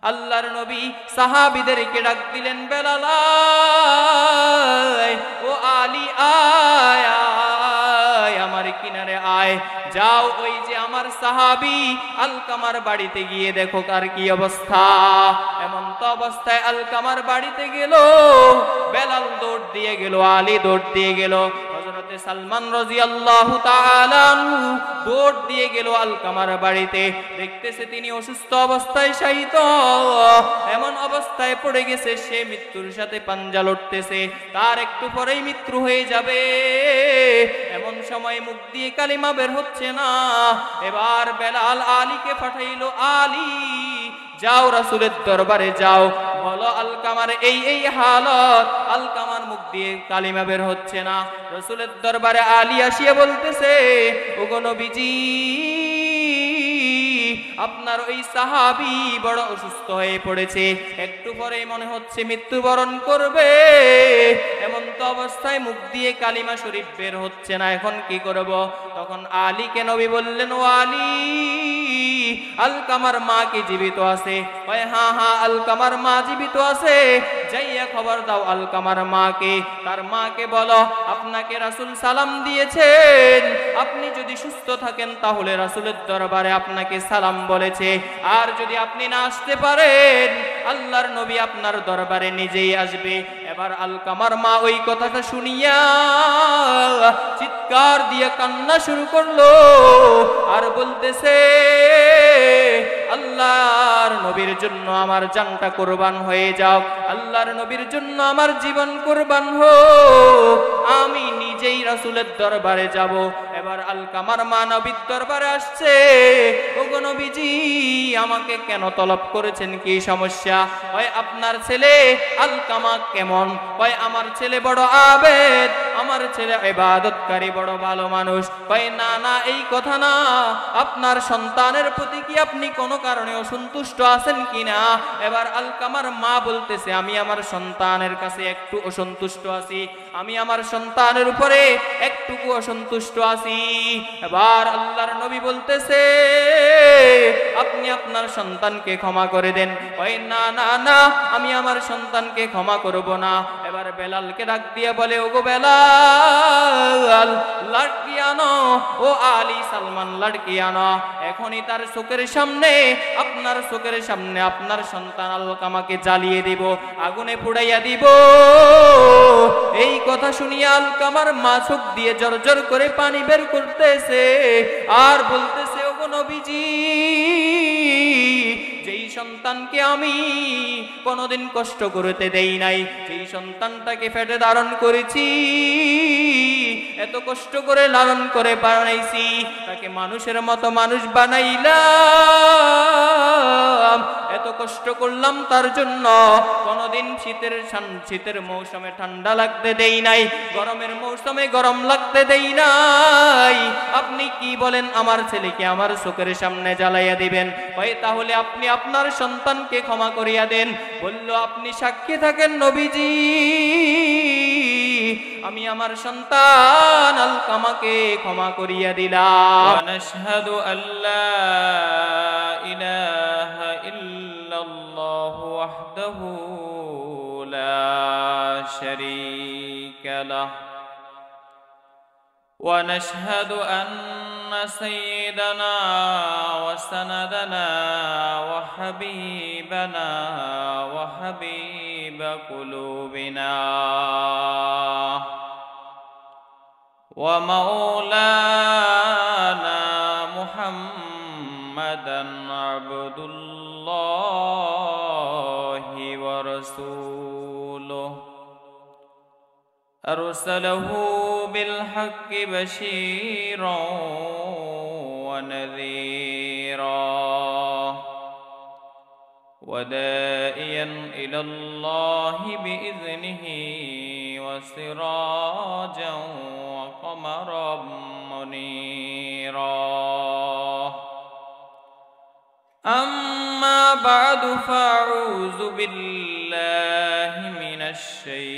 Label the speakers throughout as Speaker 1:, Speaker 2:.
Speaker 1: আল্লাহর নবী সাহাবীদেরকে ডাক দিলেন, বেলাল ও আলী আয় আয়, আমার কিনারে আয়, যাও ওই যে আমার সাহাবী আলকামার বাড়িতে গিয়ে দেখো কার কি অবস্থা। এমন তো অবস্থায় আলকামার বাড়িতে গেল, বেলাল দৌড় দিয়ে গেল, আলী দৌড় দিয়ে গেল, হযরতে সালমান রাদিয়াল্লাহু তাআলা আনহু দৌড় দিয়ে গেল আলকামার বাড়িতে। দেখতেছে তিনি অসুস্থ অবস্থায় শায়িত, এমন অবস্থায় পড়ে গেছে সে মৃত্যুর সাথে পাঞ্জা লড়তেছে, তার একটু পরেই মৃত্যু হয়ে যাবে। এমন সময় মুখ দিয়ে কালিমা বের হচ্ছে না। এবার বেলাল আলীকে পাঠাইলো, আলী যাও রাসূলের দরবারে যাও, বলো আলকামার এই এই হালত, আলকামার মুখ দিয়ে কালিমা বের হচ্ছে না। রাসূলের দরবারে আলী আসিয়া বলতেছে, ওগো নবীজি, আপনার ওই সাহাবী বড় অসুস্থ হয়ে পড়েছে, একটু পরেই মনে হচ্ছে মৃত্যুবরণ করবে। এমন তো অবস্থায় মুখ দিয়ে কালিমা শরীফ বের হচ্ছে না, এখন কি করব? তখন আলীকে নবী বললেন, ও আলী, আলকামার মা কি জীবিত আছে? কয় হ্যাঁ হ্যাঁ, আলকামার মা জীবিত আছে। যাইয়া খবর দাও আলকামার মাকে, তার মাকে বলো আপনাকে রাসূল সালাম দিয়েছেন, আপনি যদি সুস্থ থাকেন তাহলে রাসূলের দরবারে আপনাকে সালাম বলেছে, আর যদি আপনি না আসতে পারেন আল্লাহর নবী আপনার দরবারে নিজেই আসবে। এবার আলকামার মা ওই কথাটা শুনিয়া চিৎকার দিয়ে কান্না শুরু করলো, আর বলতেছে, আল্লাহর নবীর জন্য আমার জানটা কুরবান হয়ে যাও, আল্লাহর নবীর জন্য আমার জীবন কুরবান হোক, আমি নিজেই রাসূলের দরবারে যাব। এবার আলকামার মা নবীর দরবারে আসছে, ওগো নবীজি, আমাকে কেন তলব করেছেন, কি সমস্যা? হয় আপনার ছেলে আলকামা কেমন? হয় আমার ছেলে বড় আবেদ, আমার ছেলে ইবাদতকারী, বড় ভালো মানুষ। হয় না না, এই কথা না, আপনার সন্তানের প্রতি কি আপনি কোনো কারণে অসন্তুষ্ট আছেন কিনা? এবার আলকামার মা বলতেছে, আমি আমার সন্তানের কাছে একটু অসন্তুষ্ট আছি, আমি আমার সন্তানের উপরে একটুকু অসন্তুষ্ট আছি। এবার আল্লাহর নবী বলতেছে, আপনি আপনার সন্তানকে ক্ষমা করে দেন। ওই না না না, আমি আমার সন্তানকে ক্ষমা করব না। এবার বেলালকে ডাক দিয়ে বলে, ওগো বেলাল, লাড়কি আনো, ও আলী সালমান লাড়কি আনো, এখনই তার চোখের সামনে, আপনার চোখের সামনে আপনার সন্তান আলকামাকে জ্বালিয়ে দিব, আগুনে পুড়াইয়া দিব। এই কথা শুনিয়া আলকামার মা চোখ দিয়ে জর্জর করে পানি বের করতেছে, আর বলতেছে, ওগো নবীজি, যেই সন্তানকে আমি কোনোদিন কষ্ট করতে দেই নাই, যেই সন্তানটাকে পেটে ধারণ করেছি, এত কষ্ট করে লালন করে বানাইছি, তাকে মানুষের মতো মানুষ বানাইলাম, এত কষ্ট করলাম তার জন্য, কোনোদিন শীতের মৌসুমে ঠান্ডা লাগতে দেই নাই, গরমের মৌসুমে গরম লাগতে দেই নাই, আপনি কি বলেন আমার ছেলেকে আমার চোখের সামনে জ্বালাইয়া দিবেন? হয় তাহলে আপনি আপনার সন্তানকে ক্ষমা করিয়া দেন। বলল, আপনি সাক্ষী থাকেন নবীজি, আমি আমার সন্তান আলকামাকে ক্ষমা করিয়া দিলাম। নাশহাদু আল্লা ইলাহা ইল্লাল্লাহু ওয়াহদাহু লা শারীকা লাহু ونشهد أن سيدنا وسندنا وحبيبنا وحبيب قلوبنا ومولانا محمدا عبد الله ورسوله أرسله بالحق بشيرا ونذيرا وداعيا إلى الله بإذنه وسراجا وقمرا منيرا. أما بعد فأعوذ بالله من الشيطان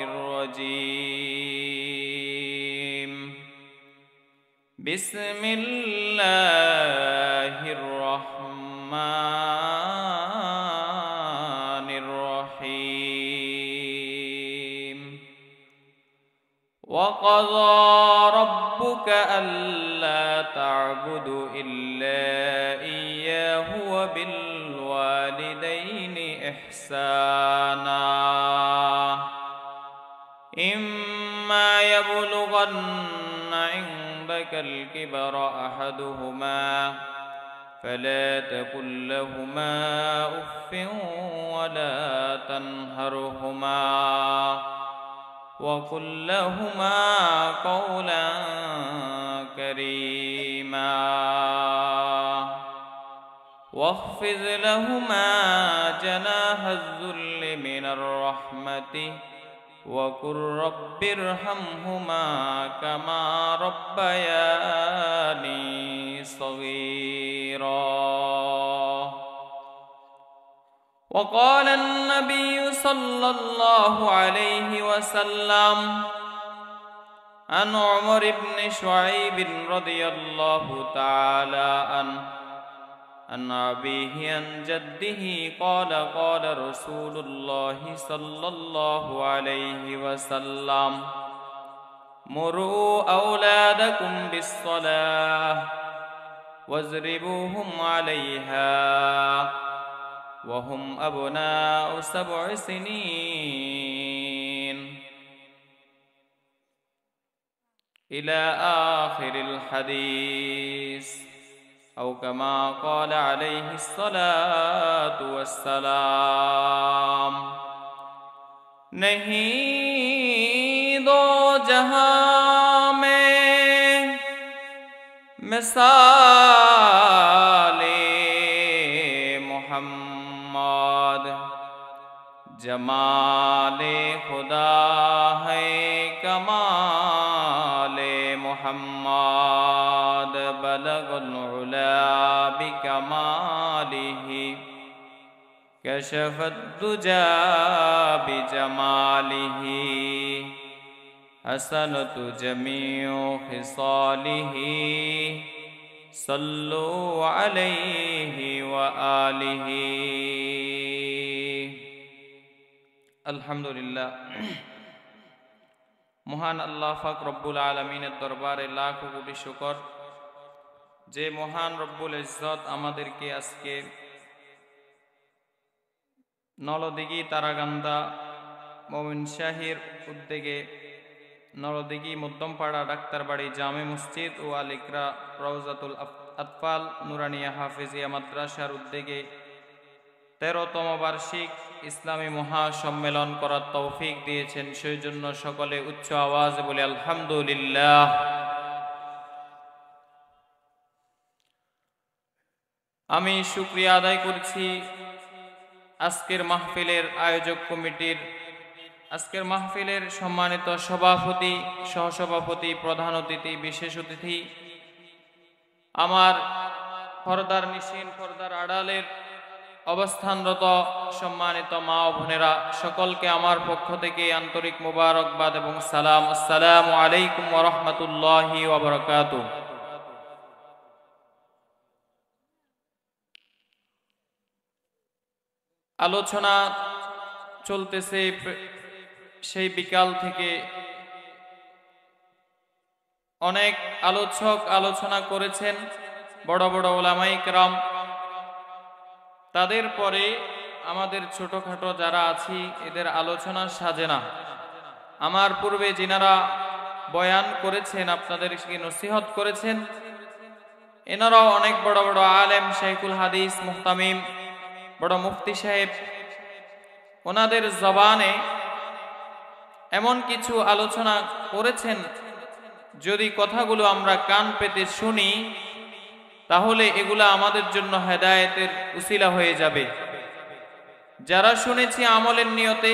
Speaker 1: الرجيم. بسم الله الرحمن রহমানির রহিম। وقضى ربك ألا تعبدوا إلا إياه وبالوالدين إحسانا إما يبلغن عندك الكبر أحدهما فلا تقل لهما أف ولا تنهرهما وقل لهما قولا كريما واخفض لهما جناح الذل من الرحمة وقل رب ارحمهما كما ربياني صغيرا. وقال النبي صلى الله عليه وسلم عن عمر بن شعيب رضي الله تعالى عنه عن أبيه عن جده قال قال رسول الله صلى الله عليه وسلم مروا أولادكم بالصلاة واضربوهم عليها وهم أبناء 7 سنين إلى آخر الحديث أو كما قال عليه الصلاة والسلام. नहीं दो जहां में मिसाले मोहम्मद जमाले खुदा है कमाले मोहम्मद बलगुल उला बिकमालिही कशफत दुजा बिजमालिही हसनतु जमीउ खिसालिही सल्लु अलैहि व आलिही। আলহামদুলিল্লাহ, মহান আল্লাহ পাক রব্বুল আলামিনের দরবারে লাখ কোটি শুকর যে মহান রব্বুল ইজ্জত আমাদেরকে আজকে নলদিঘি তারাগান্দা মমিনশাহীর উদ্যোগে নলদিঘি মধ্যমপাড়া ডাক্তারবাড়ি জামে মসজিদ ও আল ইকরা রওজাতুল আতফাল নুরানিয়া হাফিজিয়া মাদ্রাসার উদ্যোগে 13তম বার্ষিক ইসলামী মহাসম্মেলন করার তৌফিক দিয়েছেন, সেই জন্য সকলে উচ্চ আওয়াজে বলে আলহামদুলিল্লাহ। আমি শুকরিয়া আদায় করছি আজকের মাহফিলের আয়োজক কমিটির, আজকের মাহফিলের সম্মানিত সভাপতি, সহসভাপতি, প্রধান অতিথি, বিশেষ অতিথি, আমার পর্দার নিশিন পর্দার আড়ালের অবস্থানরত সম্মানিত মা ও বোনেরা, সকলকে আমার পক্ষ থেকে আন্তরিক মুবারকবাদ এবং সালাম। আসসালামু আলাইকুম ওয়া রাহমাতুল্লাহি ওয়া বারাকাতুহু। আলোচনা চলতেছে সেই বিকাল থেকে। অনেক আলোচক আলোচনা করেছেন, বড় বড় উলামায়ে কেরাম। তাদের পরে আমাদের ছোটখাটো যারা আছি এদের আলোচনা সাজে না। আমার পূর্বে যিনারা বয়ান করেছেন, আপনাদেরকে নসিহত করেছেন, এনারাও অনেক বড় বড় আলেম, শাইখুল হাদিস, মুহতামিম, বড় মুফতি সাহেব। ওনাদের জবানে এমন কিছু আলোচনা করেছেন, যদি কথাগুলো আমরা কান পেতে শুনি তাহলে এগুলা আমাদের জন্য হেদায়েতের উসিলা হয়ে যাবে। যারা শুনেছি আমলের নিয়তে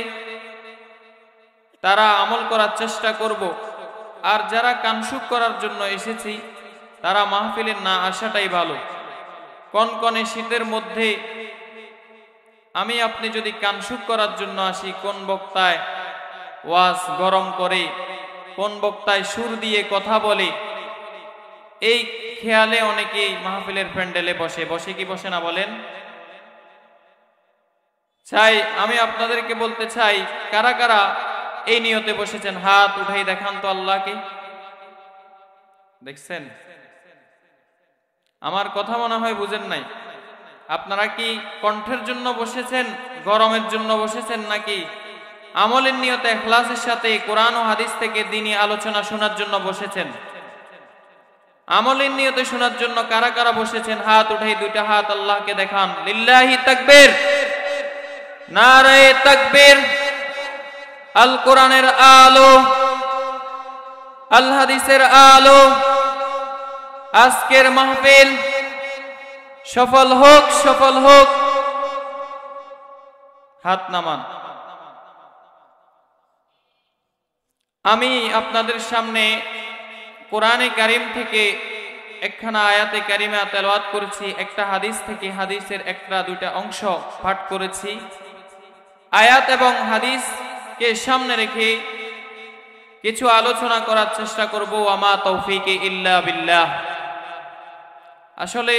Speaker 1: তারা আমল করার চেষ্টা করব, আর যারা কানসুক করার জন্য এসেছি তারা মাহফিলে না আসাটাই ভালো। কনকনে শীতের মধ্যে আমি আপনি যদি কানসুক করার জন্য আসি, কোন বক্তায় ওয়াজ গরম করে, কোন বক্তায় সুর দিয়ে কথা বলে, এই খেয়ালে অনেকেই মাহফিলের প্যান্ডেলে বসে বসে কি বসে না বলেন? চাই আমি আপনাদেরকে বলতে চাই, কারা কারা এই নিয়তে বসেছেন হাত উঠাই দেখান তো আল্লাহকে। দেখছেন, আমার কথা মনে হয় বুঝেন নাই। আপনারা কি কণ্ঠের জন্য বসেছেন, গরমের জন্য বসেছেন, নাকি আমলের নিয়তে ইখলাসের সাথে কোরআন ও হাদিস থেকে দ্বীনি আলোচনা শোনার জন্য বসেছেন? আমলের নিয়তে শোনার জন্য কারা কারা বসেছেন হাত উঠাই দুইটা হাত আল্লাহকে দেখান। লিল্লাহি তাকবীর, নারায়ে তাকবীর। আল কোরআনের আলো, আল হাদিসের আলো, আজকের মাহফিল সফল হোক, সফল হোক। হাত নামান। আমি আপনাদের সামনে কোরআনে কারীম থেকে একখানা আয়াতে কারিমা তেলাওয়াত করেছি, একটা হাদিস থেকে হাদিসের একটা দুইটা অংশ পাঠ করেছি। আয়াত এবং হাদিসকে সামনে রেখে কিছু আলোচনা করার চেষ্টা করব। আমা তৌফিকে ইল্লা বিল্লাহ। আসলে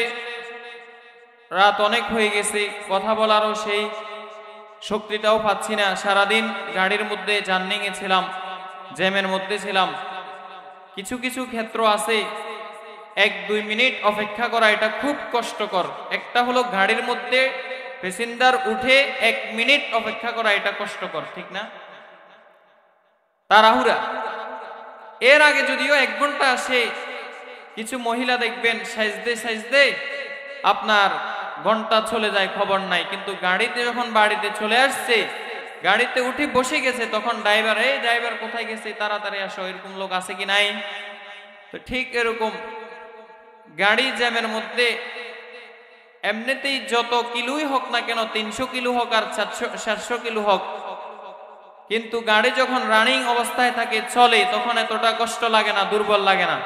Speaker 1: রাত অনেক হয়ে গেছে, কথা বলারও সেই শক্তিটাও পাচ্ছি না। সারাদিন গাড়ির মধ্যে জার্নিংয়ে ছিলাম, জ্যামের মধ্যে ছিলাম। কিছু কিছু ক্ষেত্র আছে 1-2 মিনিট অপেক্ষা করা এটা খুব কষ্টকর। একটা হলো গাড়ির মধ্যে প্যাসেঞ্জার উঠে 1 মিনিট অপেক্ষা করা, এটা কষ্টকর, ঠিক না? তাড়াহুড়া। এর আগে যদিও 1 ঘন্টা আসে, কিছু মহিলা দেখবেন সাজদে সাজদে আপনার ঘন্টা চলে যায়, খবর নাই। কিন্তু গাড়িতে যখন বাড়িতে চলে আসছে, গাড়িতে উঠে বসে গেছে, তখন ড্রাইভার, এই ড্রাইভার কোথায় গেছে, তাড়াতাড়ি আসো। এরকম লোক আছে কি নাই? তো ঠিক এরকম গাড়ি জ্যামের মধ্যে এমনিতেই যত কিলোই হোক না কেন, 300 কিলো হোক আর 700 কিলো হোক, কিন্তু গাড়ি যখন রানিং অবস্থায় থাকে, চলে, তখন এতটা কষ্ট লাগে না, দুর্বল লাগে না।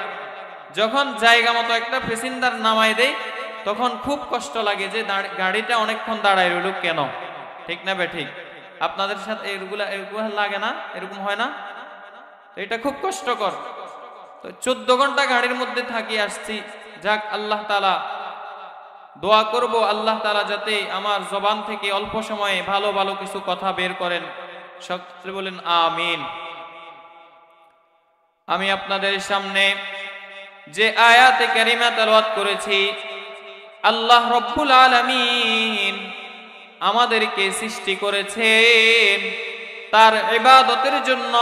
Speaker 1: যখন জায়গা মতো একটা প্যাসেঞ্জার নামাই দেয়, তখন খুব কষ্ট লাগে যে গাড়িটা অনেকক্ষণ দাঁড়ায় রইল কেন, ঠিক না বে ঠিক? আপনাদের সাথে এরগুলা লাগে না? এরকম হয় না? তো এটা খুব কষ্টকর। তো 14 ঘন্টা গাড়ির মধ্যে থাকি আসছি। যাক, আল্লাহ তাআলা দোয়া করব, আল্লাহ তাআলা যাতে আমার জবান থেকে অল্প সময়ে ভালো ভালো কিছু কথা বের করেন। সকলে বলেন আমিন। আমি আপনাদের সামনে যে আয়াতে কারিমা তেলাওয়াত করেছি, আল্লাহ রব্বুল আলামিন আমাদেরকে সৃষ্টি করেছেন তার ইবাদতের জন্য,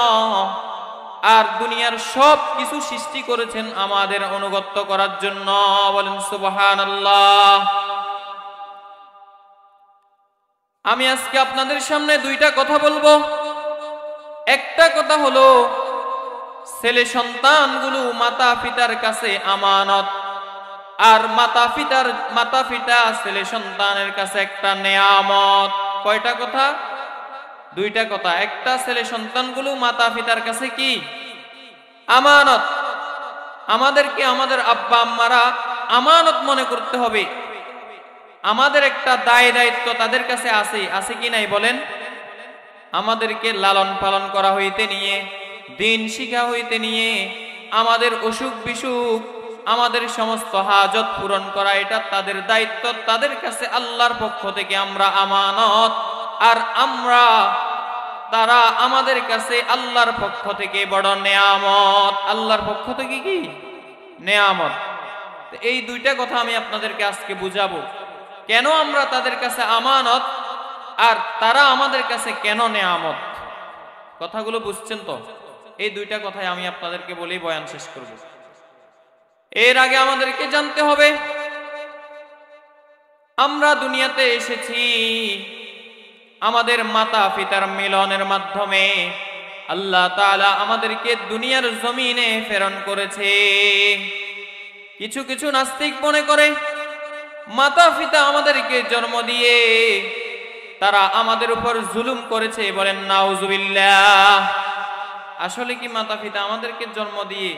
Speaker 1: আর দুনিয়ার সব কিছু সৃষ্টি করেছেন আমাদের অনুগত্য করার জন্য। বলেন সুবহানাল্লাহ। আমি আজকে আপনাদের সামনে 2টা কথা বলবো। একটা কথা হলো, ছেলে সন্তানগুলো মাতা পিতার কাছে আমানত, আর মাতা পিতা ছেলে সন্তানের কাছে একটা নেয়ামত। কয়টা কথা? 2টা কথা। একটা, ছেলে সন্তানগুলো মাতা পিতার কাছে কি? আমানত। আমাদেরকে আমাদের আব্বা আম্মারা আমানত মনে করতে হবে। আমাদের একটা দায় দায়িত্ব তাদের কাছে আছে কি নাই বলেন? আমাদেরকে লালন পালন করা হইতে নিয়ে, দিন শিখা হইতে নিয়ে, আমাদের অসুখ বিসুখ, আমাদের সমস্ত হাজত পূরণ করা, এটা তাদের দায়িত্ব। তাদের কাছে আল্লাহর পক্ষ থেকে আমরা আমানত, আর তারা আমাদের কাছে আল্লাহর পক্ষ থেকে বড় নেয়ামত। আল্লাহর পক্ষ থেকে কি? নেয়ামত। এই 2টা কথা আমি আপনাদেরকে আজকে বুঝাবো। কেন আমরা তাদের কাছে আমানত, আর তারা আমাদের কাছে কেন নেয়ামত। কথাগুলো বুঝছেন তো? এই 2টা কথাই আমি আপনাদেরকে বলেই বয়ান শেষ করব। এর আগে আমাদেরকে জানতে হবে, আমরা দুনিয়াতে এসেছি আমাদের মাতা পিতার মিলনের মাধ্যমে। আল্লাহ তাআলা আমাদেরকে দুনিয়ার জমিনে প্রেরণ করেছে। কিছু কিছু নাস্তিক মনে করে মাতা পিতা আমাদেরকে জন্ম দিয়ে তারা আমাদের উপর জুলুম করেছে। বলেন নাউজুবিল্লাহ। আসলে কি মাতা পিতা আমাদেরকে জন্ম দিয়ে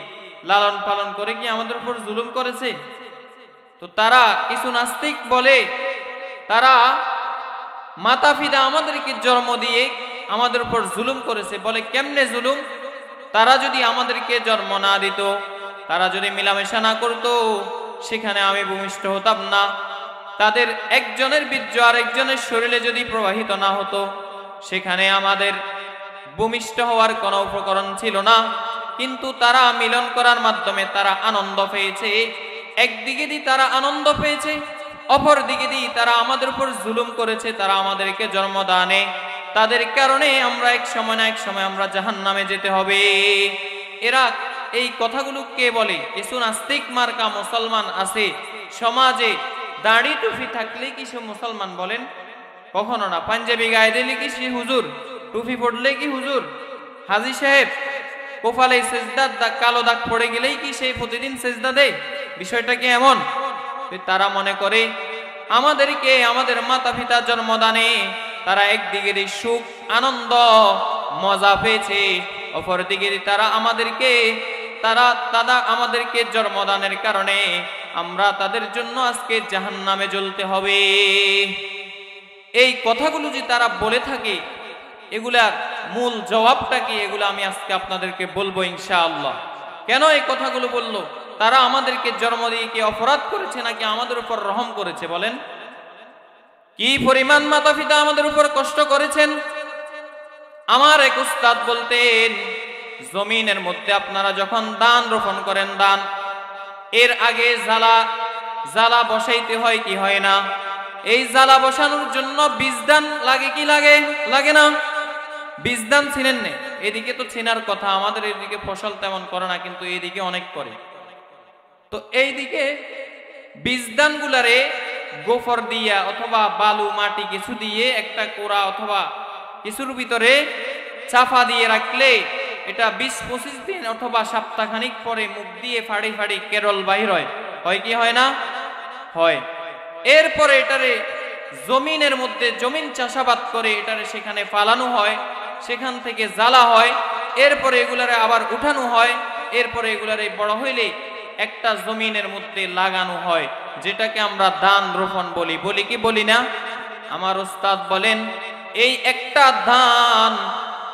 Speaker 1: লালন পালন করে কি আমাদের উপর জুলুম করেছে? তো তারা, কিছু নাস্তিক বলে তারা মাতা পিতা আমাদেরকে জন্ম দিয়ে আমাদের উপর জুলুম করেছে। বলে কেমনে জুলুম? তারা যদি আমাদেরকে জন্ম না দিত, তারা যদি মিলামেশা না করত, সেখানে আমি ভূমিষ্ঠ হতাম না। তাদের একজনের বীর্য আরেকজনের শরীরে যদি প্রবাহিত না হতো, সেখানে আমাদের ভূমিষ্ঠ হওয়ার কোনো উপকরণ ছিল না। কিন্তু তারা মিলন করার মাধ্যমে তারা আনন্দ পেয়েছে। একদিকে দিয়ে তারা আনন্দ পেয়েছে, অপর দিকে দিয়ে তারা আমাদের উপর জুলুম করেছে, তারা আমাদেরকে জন্মদানে। তাদের কারণে আমরা এক সময় না এক সময় আমরা জাহান্নামে যেতে হবে। এরা এই কথাগুলো কে বলে? কিছু নাস্তিক মার্কা মুসলমান আছে সমাজে। দাড়ি টুপি থাকলে কি সে মুসলমান বলেন? কখনো না। পাঞ্জাবি গায়ে দিলে কি সে হুজুর? টুপি পড়লে কি হুজুর? হাজী সাহেব কপালে সেজদার দাগ, কালো দাগ পড়ে গেলেই কি সেই প্রতিদিন সেজদা দেয়? বিষয়টা কি এমন? তারা মনে করে আমাদেরকে আমাদের মাতা পিতা জন্মদানে তারা একদিকে সুখ আনন্দ মজা পেয়েছে, অপর দিকে তারা আমাদেরকে জন্মদানের কারণে আমরা তাদের জন্য আজকে জাহান্নামে জ্বলতে হবে। এই কথাগুলো যে তারা বলে থাকে, এগুলার মূল জবাবটা কি? এগুলো আমি আজকে আপনাদেরকে বলবো ইনশাআল্লাহ। কেন এই কথাগুলো বললো? তারা আমাদেরকে জন্ম দিয়ে কি অপরাধ করেছে নাকি আমাদের উপর রহম করেছে? বলেন, কি পরিমাণ মাতা পিতা আমাদের উপর কষ্ট করেছেন। আমার এক উস্তাদ বলতেন, জমিনের মধ্যে আপনারা যখন ধান রোপণ করেন, ধান এর আগে জ্বালা বসাইতে হয় কি হয় না? এই জ্বালা বসানোর জন্য বীজদান লাগে কি লাগে না? বীজদান ছিনেন না? এদিকে তো ছিনার কথা, আমাদের এদিকে ফসল তেমন করে না, কিন্তু এদিকে অনেক করে। তো এইদিকে বীজদান গুলারে গোফর দিয়া অথবা বালু মাটি কিছু দিয়ে একটা কোড়া অথবা কিছুর ভিতরে চাপা দিয়ে রাখলে এটা 20-25 দিন অথবা সপ্তাহখানিক পরে মুখ দিয়ে ফাড়ি ফাড়ি কেরল বাহির হয় কি হয় না? হয়। এরপরে এটারে জমিনের মধ্যে জমিন চাষাবাদ করে এটারে সেখানে ফালানো হয়, সেখান থেকে জ্বালা হয়, এরপরে এগুলারে আবার উঠানো হয়, এরপরে এগুলারে বড় হইলে একটা জমিনের মধ্যে লাগানো হয়, যেটাকে আমরা ধান রোপণ বলি কি বলি না? আমার উস্তাদ বলেন, এই একটা ধান,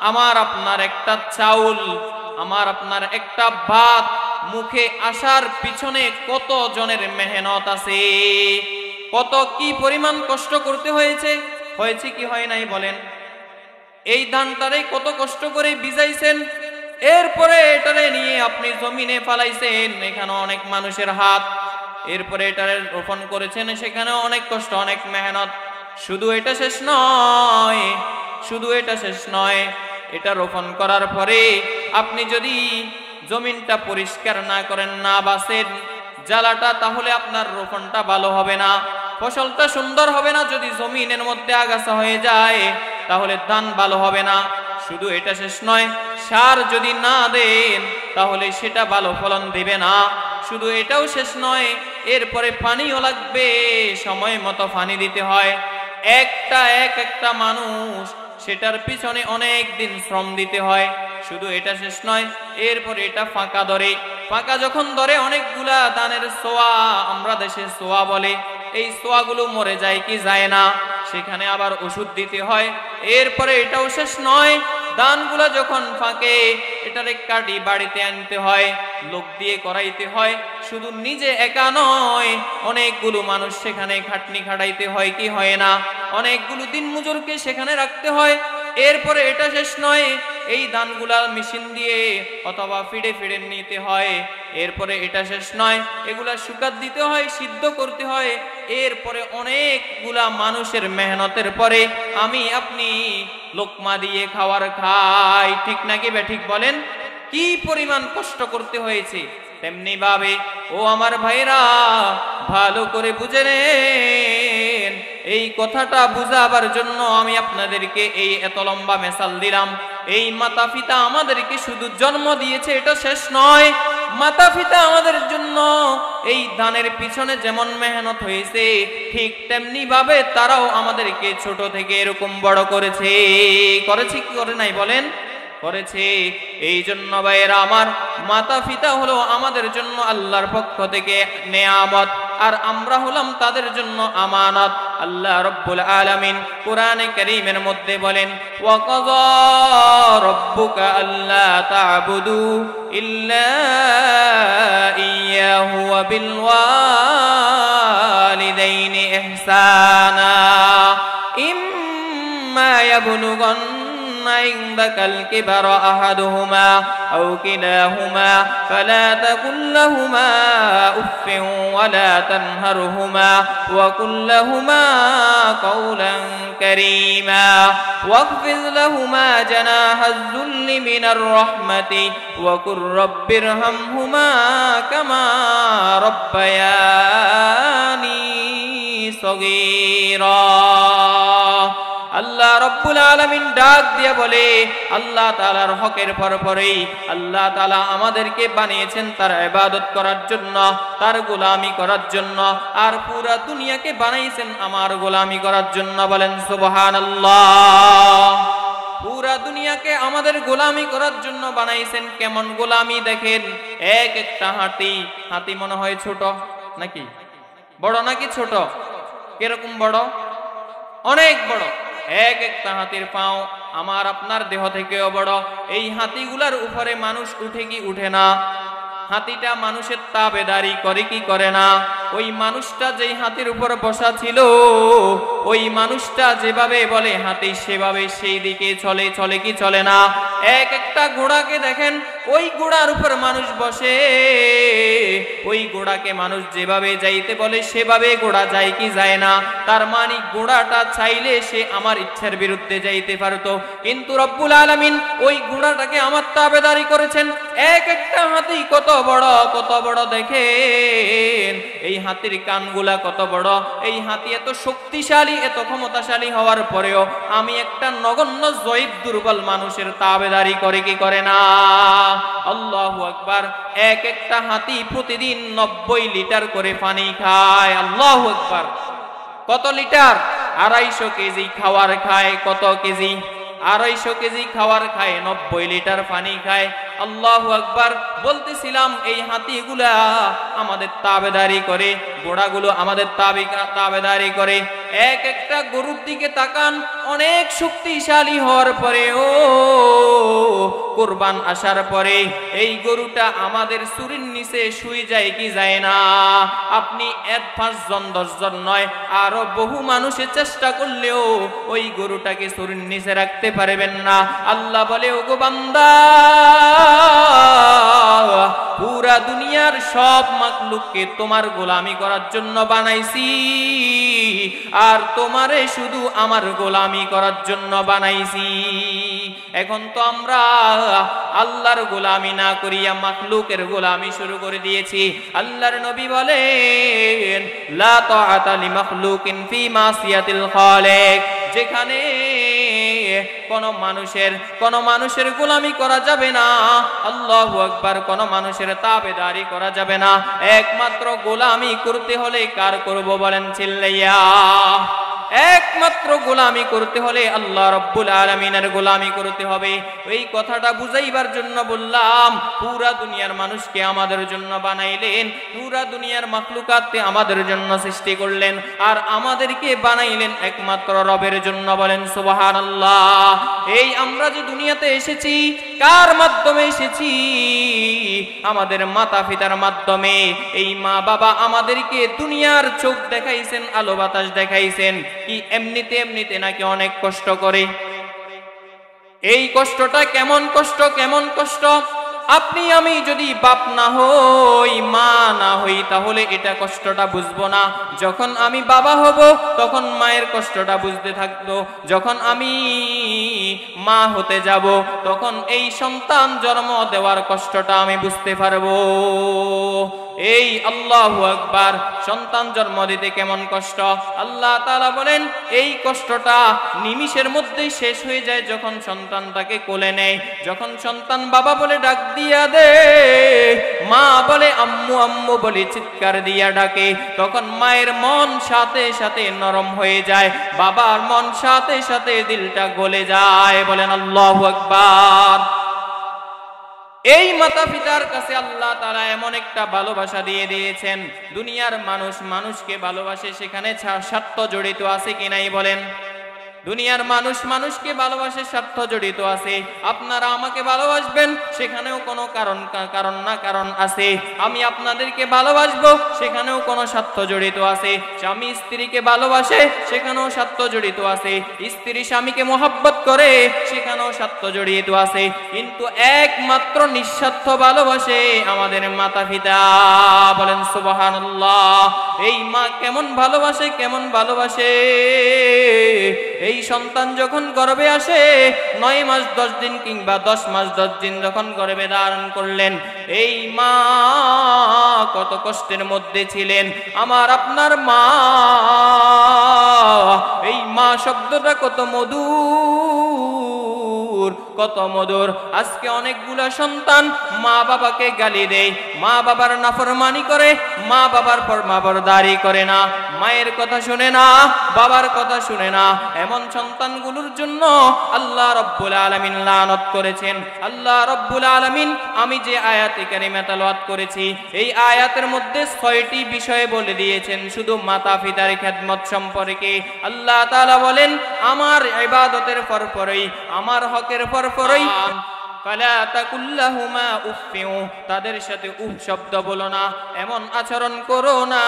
Speaker 1: আমার আপনার একটা চাউল, আমার আপনার একটা ভাত মুখে আসার পিছনে কত জনের মেহনত আছে, কত কি পরিমাণ কষ্ট করতে হয়েছে কি হয় নাই বলেন? এই ধানটারে কত কষ্ট করে ভিজাইছেন, এরপরে এটারে নিয়ে আপনি জমিনে ফালাইছেন, এখানে অনেক মানুষের হাত, এরপরে এটারে রোপণ করেছেন, সেখানে অনেক কষ্ট অনেক মেহনত। শুধু এটা শেষ নয়, এটা রোপণ করার পরে আপনি যদি জমিনটা পরিষ্কার না করেন, না বাছেন জ্বালাটা, তাহলে আপনার রোপণটা ভালো হবে না, ফসলটা সুন্দর হবে না। যদি জমিনের মধ্যে আগাছা হয়ে যায় তাহলে ধান ভালো হবে না। শুধু এটা শেষ নয়, সার যদি না দেন তাহলে সেটা ভালো ফলন দিবে না। শুধু এটাও শেষ নয়, এরপরে পানিও লাগবে, সময় মতো পানি দিতে হয়। একটা মানুষ সেটার পিছনে অনেক দিন শ্রম দিতে হয়। শুধু এটা শেষ নয়, এরপরে এটা ফাঁকা যখন ধরে অনেকগুলা ধানের সোয়া, আমরা দেশে সোয়া বলে, এই সোয়াগুলো মরে যায় কি যায় না, সেখানে আবার ওষুধ দিতে হয়। এরপরে এটাও শেষ নয়, ধানগুলা যখন ফাঁকে এটারে কাটি বাড়িতে আনতে হয়, লোক দিয়ে করাইতে হয়। শুধু নিজে একা নয়, অনেকগুলো মানুষ সেখানে খাটনি খাটাইতে হয় কি হয় না, অনেকগুলো দিন মজুরকে সেখানে রাখতে হয়। এরপরে এটা শেষ নয়, এই ধানগুলা মেশিন দিয়ে অথবা ফিড়ে নিতে হয়। এরপরে এটা শেষ নয়, এগুলা শুকাত দিতে হয়, সিদ্ধ করতে হয়। এরপরে অনেকগুলা মানুষের মেহনতের পরে আমি আপনি লোকমা দিয়ে খাই, ঠিক নাকি ঠিক বলেন? কি পরিমাণ কষ্ট করতে হয়েছে। তেমনি ভাবে ও আমার ভাইরা, ভালো করে বুঝে নেন, এই কথাটা বুঝাবার জন্য আমি আপনাদেরকে এই এত লম্বা মেসাল দিলাম। এই মাতা পিতা আমাদেরকে শুধু জন্ম দিয়েছে, এটা শেষ নয়। মাতা পিতা আমাদের জন্য এই ধানের পিছনে যেমন মেহনত হয়েছে, ঠিক তেমনি ভাবে তারাও আমাদেরকে ছোট থেকে এরকম বড় করেছে কি করে নাই বলেন? করেছে। এই জন্য ভাইয়েরা আমার, মাতা পিতা হলো আমাদের জন্য আল্লাহর পক্ষ থেকে নেয়ামত। আর আমরা হলাম তাদের জন্য আমানত। আল্লাহ রাব্বুল আলামিন কোরআনে কারীমের মধ্যে বলেন, ওয়া কাযা রাব্বুকা আল্লা তা'বুদু ইল্লা ইয়্যাহু ওয়া বিল ওয়ালিদাইনি ইহসানা ইম্মা ইয়াবলুগান্না عندك الكبر أحدهما أو كلاهما فلا تقل لهما أف ولا تنهرهما وقل لهما قولا كريما واخفض لهما جناح الذل من الرحمة وقل رب ارحمهما كما ربياني صغيرا। আল্লাহ রাব্বুল আলামিন ডাক দিয়ে বলে, আল্লাহ তাআলার হকের পরপরই আল্লাহ তাআলা আমাদেরকে বানিয়েছেন তার ইবাদত করার জন্য, তার গোলামি করার জন্য, আর পুরা দুনিয়াকে বানাইছেন আমার গোলামি করার জন্য। বলেন সুবহানাল্লাহ। পুরা দুনিয়াকে আমাদের গোলামি করার জন্য বানাইছেন। কেমন গোলামি দেখেন, এক একটা হাতি মনে হয় ছোট নাকি বড় নাকি ছোট? কিরকম বড়? অনেক বড়। এক একটা হাতির পাও আমার আপনার দেহ থেকেও বড়। এই হাতিগুলার উপরে মানুষ উঠে কি উঠে না? হাতিটা মানুষের তাবেদারি করে কি করে না? ওই মানুষটা যেই হাতির উপর বসা ছিল, ওই মানুষটা যেভাবে বলে হাতি সেভাবে সেই দিকে চলে। চলে কি চলে না? এক একটা ঘোড়াকে দেখেন, ওই ঘোড়ার উপর মানুষ বসে, ওই ঘোড়াকে মানুষ যেভাবে যাইতে বলে সেভাবে ঘোড়া যায় কি যায় না? তার মানে ঘোড়াটা চাইলে সে আমার ইচ্ছার বিরুদ্ধে যাইতে পারতো, কিন্তু রব্বুল আলামিন ওই ঘোড়াটাকে আমার তাবেদারি করেছেন। এক একটা হাতি কত বড় দেখেন, এই হাতির কানগুলা কত বড়। এই হাতি এত শক্তিশালী, এত ক্ষমতাশালী হওয়ার পরেও আমি একটা নগণ্য জয়ীব দুর্বল মানুষের তাবেদারি করে কি করে না? আল্লাহু আকবার। এক একটা হাতি প্রতিদিন 90 লিটার করে পানি খায়। আল্লাহু আকবার। কত লিটার? 250 কেজি খাবার খায়। কত কেজি? 250 কেজি খাবার খায়, 90 লিটার পানি খায়। আল্লাহু আকবার। বলতেছিলাম এই হাতিগুলা আমাদের তাবেদারি করে, ঘোড়াগুলো আমাদের তাবেদারি করে। এক একটা গরুর দিকে তাকান, অনেক শক্তিশালী হওয়ার পরেও কুরবান আসার পরে এই গরুটা আমাদের চুরির নিচে শুয়ে যায় কি যায় না? আপনি 1-5 জন 10 জন নয়, আরো বহু মানুষের চেষ্টা করলেও ওই গরুটাকে চুরির নিচে রাখতে পারবেন না। আল্লাহ বলে, ওগো বান্দা, পুরা দুনিয়ার সব মাখলুককে তোমার গোলামি করার জন্য বানাইছি, আর তোমারে শুধু আমার গোলামি করার জন্য বানাইছি। এখন তো আমরা আল্লাহর গোলামি না করিয়া মাখলুকের গোলামি শুরু করে দিয়েছি। আল্লাহর নবী বলেন, লা তাআতা লিমাখলুকিন ফি মাসিয়াতিল খালিক। যেখানে কোন মানুষের গোলামি করা যাবে না, আল্লাহু আকবার, কোন মানুষের তাবেদারি করা যাবে না। একমাত্র গোলামি করতে হলে কার করব? বলেন চিল্লাইয়া। একমাত্র গোলামি করতে হলে আল্লাহ রাব্বুল আলামিনের গোলামি করতে হবে। এই কথাটা বুঝাইবার জন্য বললাম, পুরা দুনিয়ার মানুষকে আমাদের জন্য বানাইলেন, পুরা দুনিয়ার মাখলুকাতকে আমাদের জন্য সৃষ্টি করলেন, আর আমাদেরকে বানাইলেন একমাত্র রবের জন্য। বলেন সুবহানাল্লাহ। এই আমরা যে দুনিয়াতে এসেছি, কার মাধ্যমে এসেছি? আমাদের মাতা পিতার মাধ্যমে। এই মা বাবা আমাদেরকে দুনিয়ার চোখ দেখাইছেন, আলো বাতাস দেখাইছেন। কি এমনিতে নাকি অনেক কষ্ট করে? এই কষ্টটা কেমন কষ্ট? আপনি আমি যদি বাপ না হই, মা না হই, তাহলে এটা কষ্টটা বুঝবো না। যখন আমি বাবা হব তখন মায়ের কষ্টটা বুঝতে থাকবো। যখন আমি মা হতে যাব তখন এই সন্তান জন্ম দেওয়ার কষ্টটা আমি বুঝতে পারবো। এই আল্লাহু আকবার। সন্তান জন্ম দিতে কেমন কষ্ট? আল্লাহ তাআলা বলেন, এই কষ্টটা নিমিষের মধ্যেই শেষ হয়ে যায় যখন সন্তানটাকে কোলে নেয়। যখন সন্তান বাবা বলে ডাক দিয়া দে, মা বলে আম্মু আম্মু বলে চিৎকার দিয়া ডাকে, তখন মায়ের মন সাথে সাথে নরম হয়ে যায়, বাবার মন সাথে সাথে দিলটা গলে যায়। বলেন আল্লাহু আকবার। এই মাতা পিতার কাছে আল্লাহ তাআলা এমন একটা ভালোবাসা দিয়ে দিয়েছেন, দুনিয়ার মানুষ মানুষকে ভালোবাসে, সেখানে স্বার্থ জড়িত আছে কি নাই বলেন? দুনিয়ার মানুষ মানুষকে ভালোবাসে, স্বার্থ জড়িত আছে। আপনারা আমাকে ভালোবাসবেন, সেখানেও কোনো কারণ আছে। আমি আপনাদেরকে ভালোবাসবো, সেখানেও কোনো স্বার্থ জড়িত আছে। স্বামী স্ত্রীকে ভালোবাসে, সেখানেও স্বার্থ জড়িত আছে। স্ত্রী স্বামীকে মহব্বত করে, সেখানেও স্বার্থ জড়িত আছে। কিন্তু একমাত্র নিঃস্বার্থ ভালোবাসে আমাদের মাতা পিতা। বলেন সুবহানাল্লাহ। এই মা কেমন ভালোবাসে, কেমন ভালোবাসে! এই সন্তান যখন গর্ভে আসে, 9 মাস 10 দিন কিংবা 10 মাস 10 দিন যখন গর্ভে ধারণ করলেন, এই মা কত কষ্টের মধ্যে ছিলেন। আমার আপনার মা, এই মা শব্দটা কত মধুর, কত মধুর। আজকে অনেকগুলা সন্তান মা বাবাকে গালি দেয়, মা বাবার নাফরমানি করে, মা বাবার ফরমাবরদারি করে না, মায়ের কথা শুনে না, বাবার কথা শুনে না। এমন সন্তানগুলোর জন্য আল্লাহ রাব্বুল আলামিন লানত করেছেন। আল্লাহ রাব্বুল আলামিন আমি যে আয়াতে কারিমা তেলাওয়াত করেছি, এই আয়াতের মধ্যে 6টি বিষয় বলে দিয়েছেন শুধু মাতা পিতার খেদমত সম্পর্কে। আল্লাহ তাআলা বলেন, আমার ইবাদতের পরপরই, আমার হকের পরপরই ফালা তাকুল লাহুমা উফফিউ, তাদের সাথে উফ শব্দ বলো না, এমন আচরণ করো না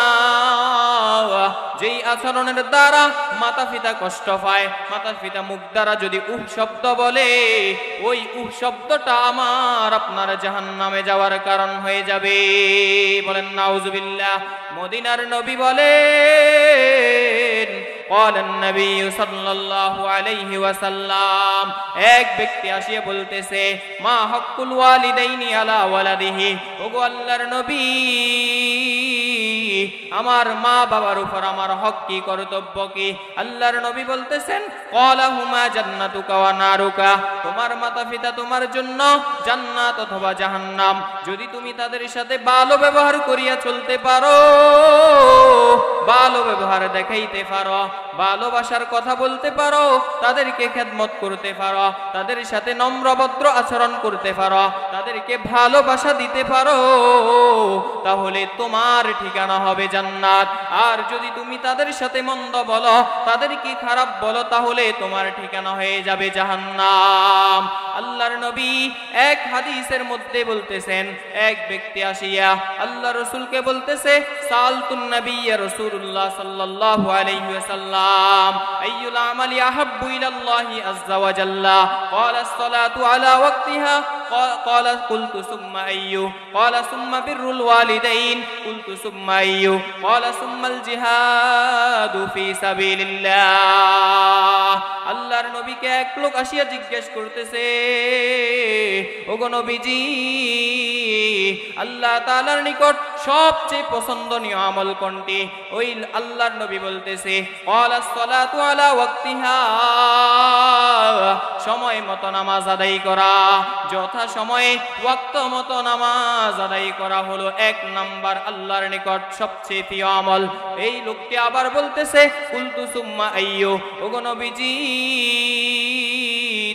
Speaker 1: যেই আচরণের দ্বারা মাতা পিতা কষ্ট পায়। মাতা পিতা মুখ দ্বারা যদি উফ শব্দ বলে, ওই উফ শব্দটা আমার আপনার জাহান্নামে যাওয়ার কারণ হয়ে যাবে। বলেন নাউজুবিল্লাহ। মদিনার নবী বলেন, قال النبي صلى الله عليه وسلم, এক ব্যক্তি আসিয়া বলতেছে, মা হকুল ওয়ালিদাইনি আলা ওয়ালাদিহি, ওগো আল্লাহর নবী, আমার মা বাবার উপর আমার হক কি, কর্তব্য কি? আল্লাহর নবী বলতেছেন, ক্বালাহুমা জান্নাতুকা ওয়া নারুকা, তোমার মাতা পিতা তোমার জন্য জান্নাত অথবা জাহান্নাম। যদি তুমি তাদের সাথে ভালো ব্যবহার করিয়া চলতে পারো, ভালো ব্যবহার দেখাইতে পারো, ভালোবাসার কথা বলতে পারো, তাদেরকে খেদমত করতে পারো, তাদের সাথে নম্রভদ্র আচরণ করতে পারো, তাদেরকে ভালোবাসা দিতে পারো, তাহলে তোমার ঠিকানা হবে জান্নাত। আর যদি তুমি তাদের সাথে মন্দ বলো, তাদেরকে খারাপ বলো, তাহলে তোমার ঠিকানা হয়ে যাবে জাহান্নাম। আল্লাহর নবী এক হাদিসের মধ্যে বলতেছেন, এক ব্যক্তি আসিয়া আল্লাহ রাসূলকে বলতেছে, সালতুন নবী রাসূলুল্লাহ সাল্লাল্লাহু আলাইহি ওয়াসাল্লাম, আইয়ুল আমালি আহাব্বু ইলাল্লাহি আযজা ওয়া জাল্লা, ক্বালা আস-সালাতু আলা ওয়াক্তিহা, ক্বালা কুলতু সুম্মা আইয়ু, ক্বালা সুম্মা বিররুল ওয়ালিদাইন, কুলতু সুম্মা আইয়ু, ক্বালা সুম্মাল জিহাদু ফি সাবিলিল্লাহ। আল্লাহর নবীকে এক লোক আসিয়া জিজ্ঞেস করতেছে, ওগো নবীজি, আল্লাহ তাআলার নিকট সবচেয়ে পছন্দনীয় আমল কোনটি? ওই আল্লাহর নবী বলতেছে, ক্বালাস সালাতু আলা ওয়াক্তিহা, সময় মতো নামাজ আদায় করা, যথা সময়ে ওয়াক্ত মতো নামাজ আদায় করা হলো 1 নাম্বার আল্লাহর নিকট সবচেয়ে প্রিয় আমল। এই লোকটি আবার বলতেছে, কুলতু সুম্মা আইয়ু, ওগো নবীজি,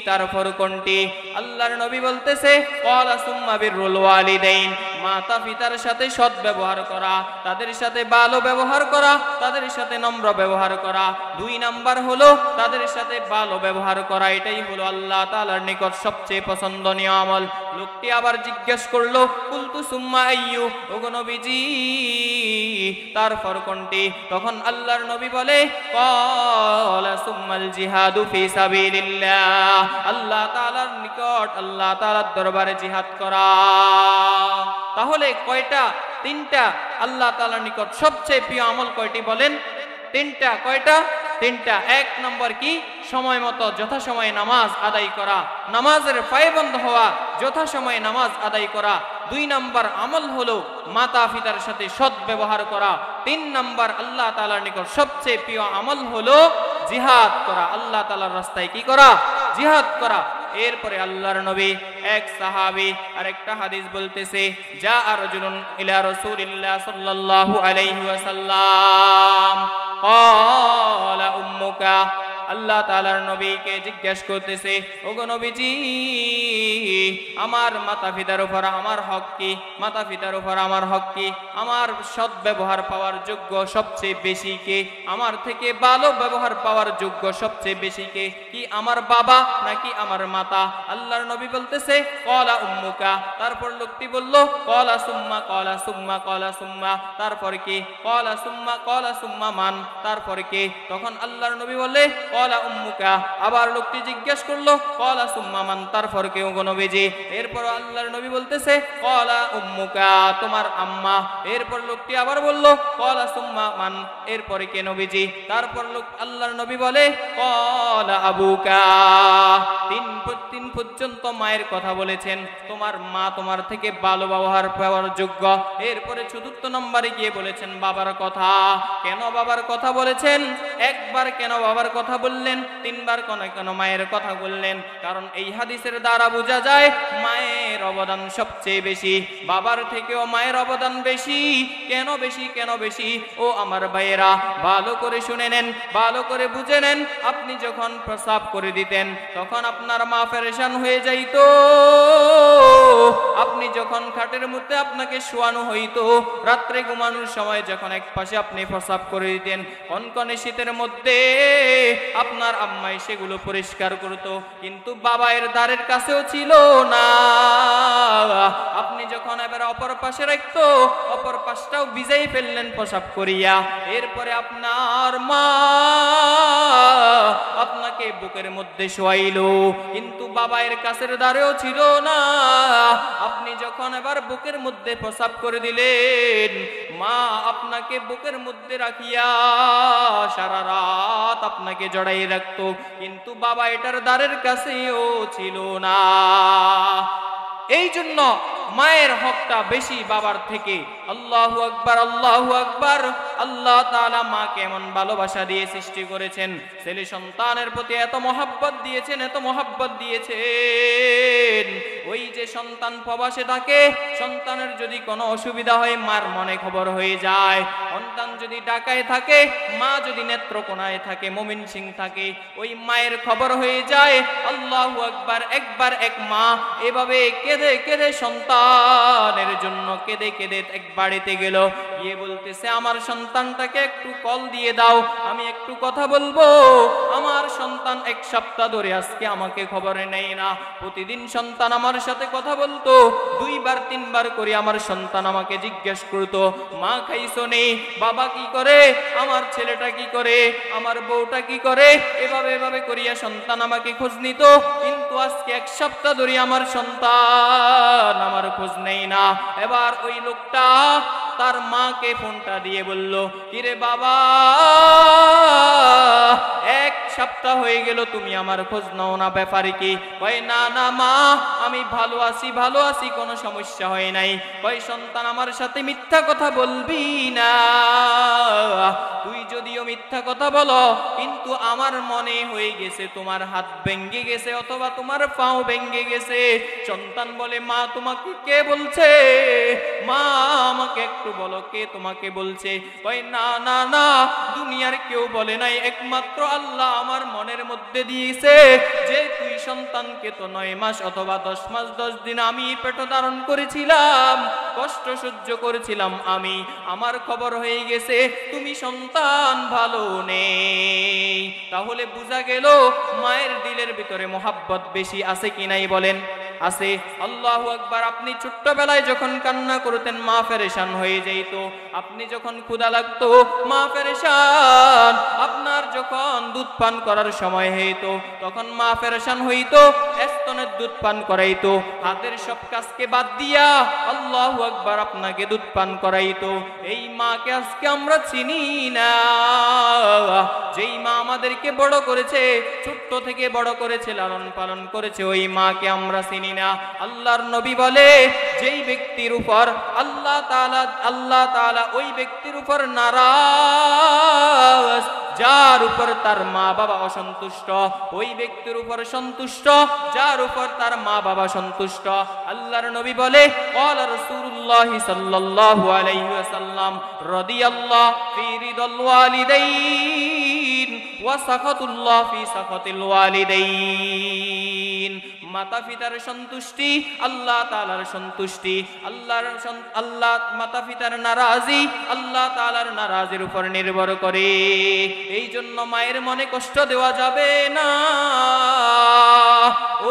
Speaker 1: তারপর কোনটি? আল্লাহর নবী বলতেছে, ক্বালা সুম্মা বিররুল ওয়ালিদাইন, মাতা পিতার সাথে সৎ ব্যবহার করা, তাদের সাথে ভালো ব্যবহার করা, তাদের সাথে নম্র ব্যবহার করা। 2 নাম্বার হলো তাদের সাথে ভালো ব্যবহার করা। এটাই হলো আল্লাহ তাআলার নিকট সবচেয়ে পছন্দনীয় আমল। লোকটি আবার জিজ্ঞেস করলো, কুলতু সুম্মা আইয়ু, ওগো নবীজি, তারপর কোনটি? তখন আল্লাহর নবী বলে, ক্বালা সুম্মাল জিহাদু ফি সাবিলিল্লাহ, আল্লাহ তাআলার নিকট, আল্লাহ তাআলার দরবারে জিহাদ করা। তাহলে কয়টা? 3টা। আল্লাহ তাআলার নিকট সবচেয়ে প্রিয় আমল কয়টি বলেন? 3টা। কয়টা? 3টা। 1 নম্বর কি? সময় মতো যথাসময়ে নামাজ আদায় করা, নামাজের পায়বন্দ হওয়া, যথাসময়ে নামাজ আদায় করা। 2 নম্বর আমল হলো মাতা পিতার সাথে সৎ ব্যবহার করা। 3 নম্বর আল্লাহ তাআলার নিকট সবচেয়ে প্রিয় আমল হলো জিহাদ করা, আল্লাহ তাআলার রাস্তায় কি করা? জিহাদ করা। এরপরে আল্লাহর নবী এক সাহাবী আরেকটা হাদিস বলতেছে, যা রাজুলুন ইলা রাসূলিল্লাহ সাল্লাল্লাহু আলাইহি ওয়াসাল্লাম, ক্বালা উম্মুকা, আল্লাহ তাআলার নবীকে জিজ্ঞেস করতেছে, ওগো নবীজি, আমার মাতা পিতার উপর আমার হক কি? মাতা পিতার উপর আমার হক কি? আমার সৎ ব্যবহার পাওয়ার যোগ্য সবচেয়ে বেশি কে? আমার থেকে ভালো ব্যবহার পাওয়ার যোগ্য সবচেয়ে বেশি কে? কি আমার বাবা নাকি আমার মাতা? আল্লাহর নবী বলতেছে, ক্বালা উম্মুকা। তারপর লোকটি বলল, ক্বালা সুম্মা ক্বালা সুম্মা ক্বালা সুম্মা। তারপর কি? ক্বালা সুম্মা মান। তারপর কি? তখন আল্লাহর নবী বললে, ক্বালা উম্মুকা। আবার লোকটি জিজ্ঞেস করলো, ক্বালা সুম্মা মান। তারপর কি ওগো নবীজি? এরপর আল্লাহর নবী বলতেছে, ক্বালা উম্মুকা, তোমার আম্মা। এরপর লোকটি আবার বলল, ক্বালা সুম্মা মান। এরপরে কে নবীজি? তারপর আল্লাহর নবী বলে, ক্বালা আবুকা। তিন পর্যন্ত মায়ের কথা বলেছেন, তোমার মা তোমার থেকে ভালো ব্যবহার পাওয়ার যোগ্য। এরপরে চতুর্থ নম্বরে গিয়ে বলেছেন বাবার কথা। কেন বাবার কথা বলেছেন? একবার কেন বাবার কথা বললেন? তিনবার কেন মায়ের কথা বললেন? কারণ এই হাদিসের দ্বারা বোঝা যায় মায়ের অবদান সবচেয়ে বেশি, বাবার থেকেও মায়ের অবদান বেশি। কেন বেশি? কেন বেশি? ও আমার ভাইয়েরা, ভালো করে শুনে নেন, ভালো করে বুঝে নেন। আপনি যখন প্রস্রাব করে দিতেন তখন আপনার মা পেরেশান হয়ে যাইতো। আপনি যখন খাটের মধ্যে আপনাকে শোয়ানো হইতো, রাত্রে ঘুমানোর সময় যখন এক পাশে আপনি প্রস্রাব করে দিতেন, কনকনে শীতের মধ্যে আপনার আম্মাই সেগুলো পরিষ্কার করতো, কিন্তু বাবার দ্বারের কাছেও ছিল না। আপনি যখন এবার অপর পাশে রাখতো, অপর পাশটাও ভিজাই ফেললেন প্রস্রাব করিয়া, এরপরে আপনার মা আপনাকে বুকের মধ্যে শোয়াইলো, কিন্তু বাবার কাছের দ্বারেও ছিল না। আপনি যখন এবার বুকের মধ্যে প্রস্রাব করে দিলেন, মা আপনাকে বুকের মধ্যে রাখিয়া সারা রাত আপনাকে জড়াই রাখতো, কিন্তু বাবা এটার দ্বারের কাছেও ছিল না। এই জন্য মায়ের হকটা বেশি বাবার থেকে। আল্লাহু আকবার, আল্লাহু আকবার। আল্লাহ তাআলা মাকে এমন ভালোবাসা দিয়ে সৃষ্টি করেছেন, ছেলে সন্তানের প্রতি এত মহব্বত দিয়েছেন, এত মহব্বত দিয়েছেন। ওই যে সন্তান প্রবাসে থাকে, সন্তানের যদি কোনো অসুবিধা হয় মার মনে খবর হয়ে যায়। সন্তান যদি ঢাকায় থাকে, মা যদি নেত্রকোনায় থাকে, মমিন সিং থাকে, ওই মায়ের খবর হয়ে যায়। আল্লাহু আকবার। একবার এক মা এভাবে কেঁদে কেঁদে সন্তানের জন্য কেঁদে কেঁদে এক বাড়িতে গেল, গিয়ে বলতেছে, আমার সন্তানটাকে একটু কল দিয়ে দাও, আমি একটু কথা বলবো। আমার সন্তান এক সপ্তাহ ধরে আজকে আমাকে খবরে নেই না। প্রতিদিন সন্তান আমার সাথে কথা বলতো, 2বার 3বার করে আমার সন্তান আমাকে জিজ্ঞেস করতো, মা খাইছো নেই, বাবা কি করে, আমার ছেলেটা কি করে, আমার বউটা কি করে। এভাবে এভাবে করিয়া সন্তান আমাকে খোঁজ নিত, কিন্তু আজকে এক সপ্তাহ ধরে আমার সন্তান আমার খোঁজ নেই না। এবার ওই লোকটা তার মাকে ফোনটা দিয়ে বলল, কিরে বাবা, এক সপ্তাহ হয়ে গেল তুমি আমার খোঁজ নাও না, ব্যাপারে কি? কয় না না মা, আমি ভালো আছি, ভালো আছি, কোনো সমস্যা হয় নাই। কয় সন্তান আমার সাথে মিথ্যা কথা বলবি না, তুই যদিও মিথ্যা কথা বলো, কিন্তু আমার মনে হয়ে গেছে তোমার হাত ভেঙে গেছে অথবা তোমার পাও ভেঙে গেছে। সন্তান বলে, মা তোমাকে কে বলছে? মা আমাকে একটু বলো, কে তোমাকে বলছে? কয় না না না, দুনিয়ার কেউ বলে নাই, একমাত্র আল্লাহ আমার মনের মধ্যে দিয়েছে যে তুই সন্তানকে তো 9 মাস অথবা 10 মাস 10 দিন আমি পেট ধারণ করেছিলাম, কষ্ট সহ্য করেছিলাম আমি, আমার খবর হয়ে গেছে তুমি সন্তান ভালো নেই। তাহলে বোঝা গেল মায়ের দিলের ভিতরে মোহাব্বত বেশি আছে কি নাই বলেন? আছে। আল্লাহু আকবার। আপনি ছোট্টবেলায় যখন কান্না করতেন মা পেরেশান হয়ে যাইত, আপনি যখন ক্ষুধা লাগতো মা পেরেশান, আপনার যখন দুধ পান করার সময় হইতো তখন মা পেরেশান হইতো, স্তনের দুধ পান করাইতো, হাতের সব কাজকে বাদ দিয়া আল্লাহু আকবার আপনাকে দুধ পান করাইতো। এই মাকে আজকে আমরা চিনি না। যেই মা আমাদেরকে বড় করেছে, ছোট্ট থেকে বড় করেছে, লালন পালন করেছে, ওই মাকে আমরা চিনি না। আল্লাহর নবী বলে, যেই ব্যক্তির উপর আল্লাহ তাআলা ওই ব্যক্তির উপর নারাজ, যার উপর তার মা বাবা অসন্তুষ্ট, ওই ব্যক্তির উপর সন্তুষ্ট যার উপর তার মা বাবা সন্তুষ্ট। আল্লাহর নবী বলে, ক্বালা রাসূলুল্লাহ সাল্লাল্লাহু আলাইহি ওয়াসাল্লাম, রাদিয়াল্লাহু ফি রিদাল ওয়ালিদাইন ওয়া সাখাতুল্লাহ ফি সাখাতিল ওয়ালিদাইন। মাতা পিতার সন্তুষ্টি আল্লাহ তাআলার সন্তুষ্টি, আল্লাহ মাতা পিতার নারাজি আল্লাহ তাআলার নারাজির উপর নির্ভর করে। এই জন্য মায়ের মনে কষ্ট দেওয়া যাবে না।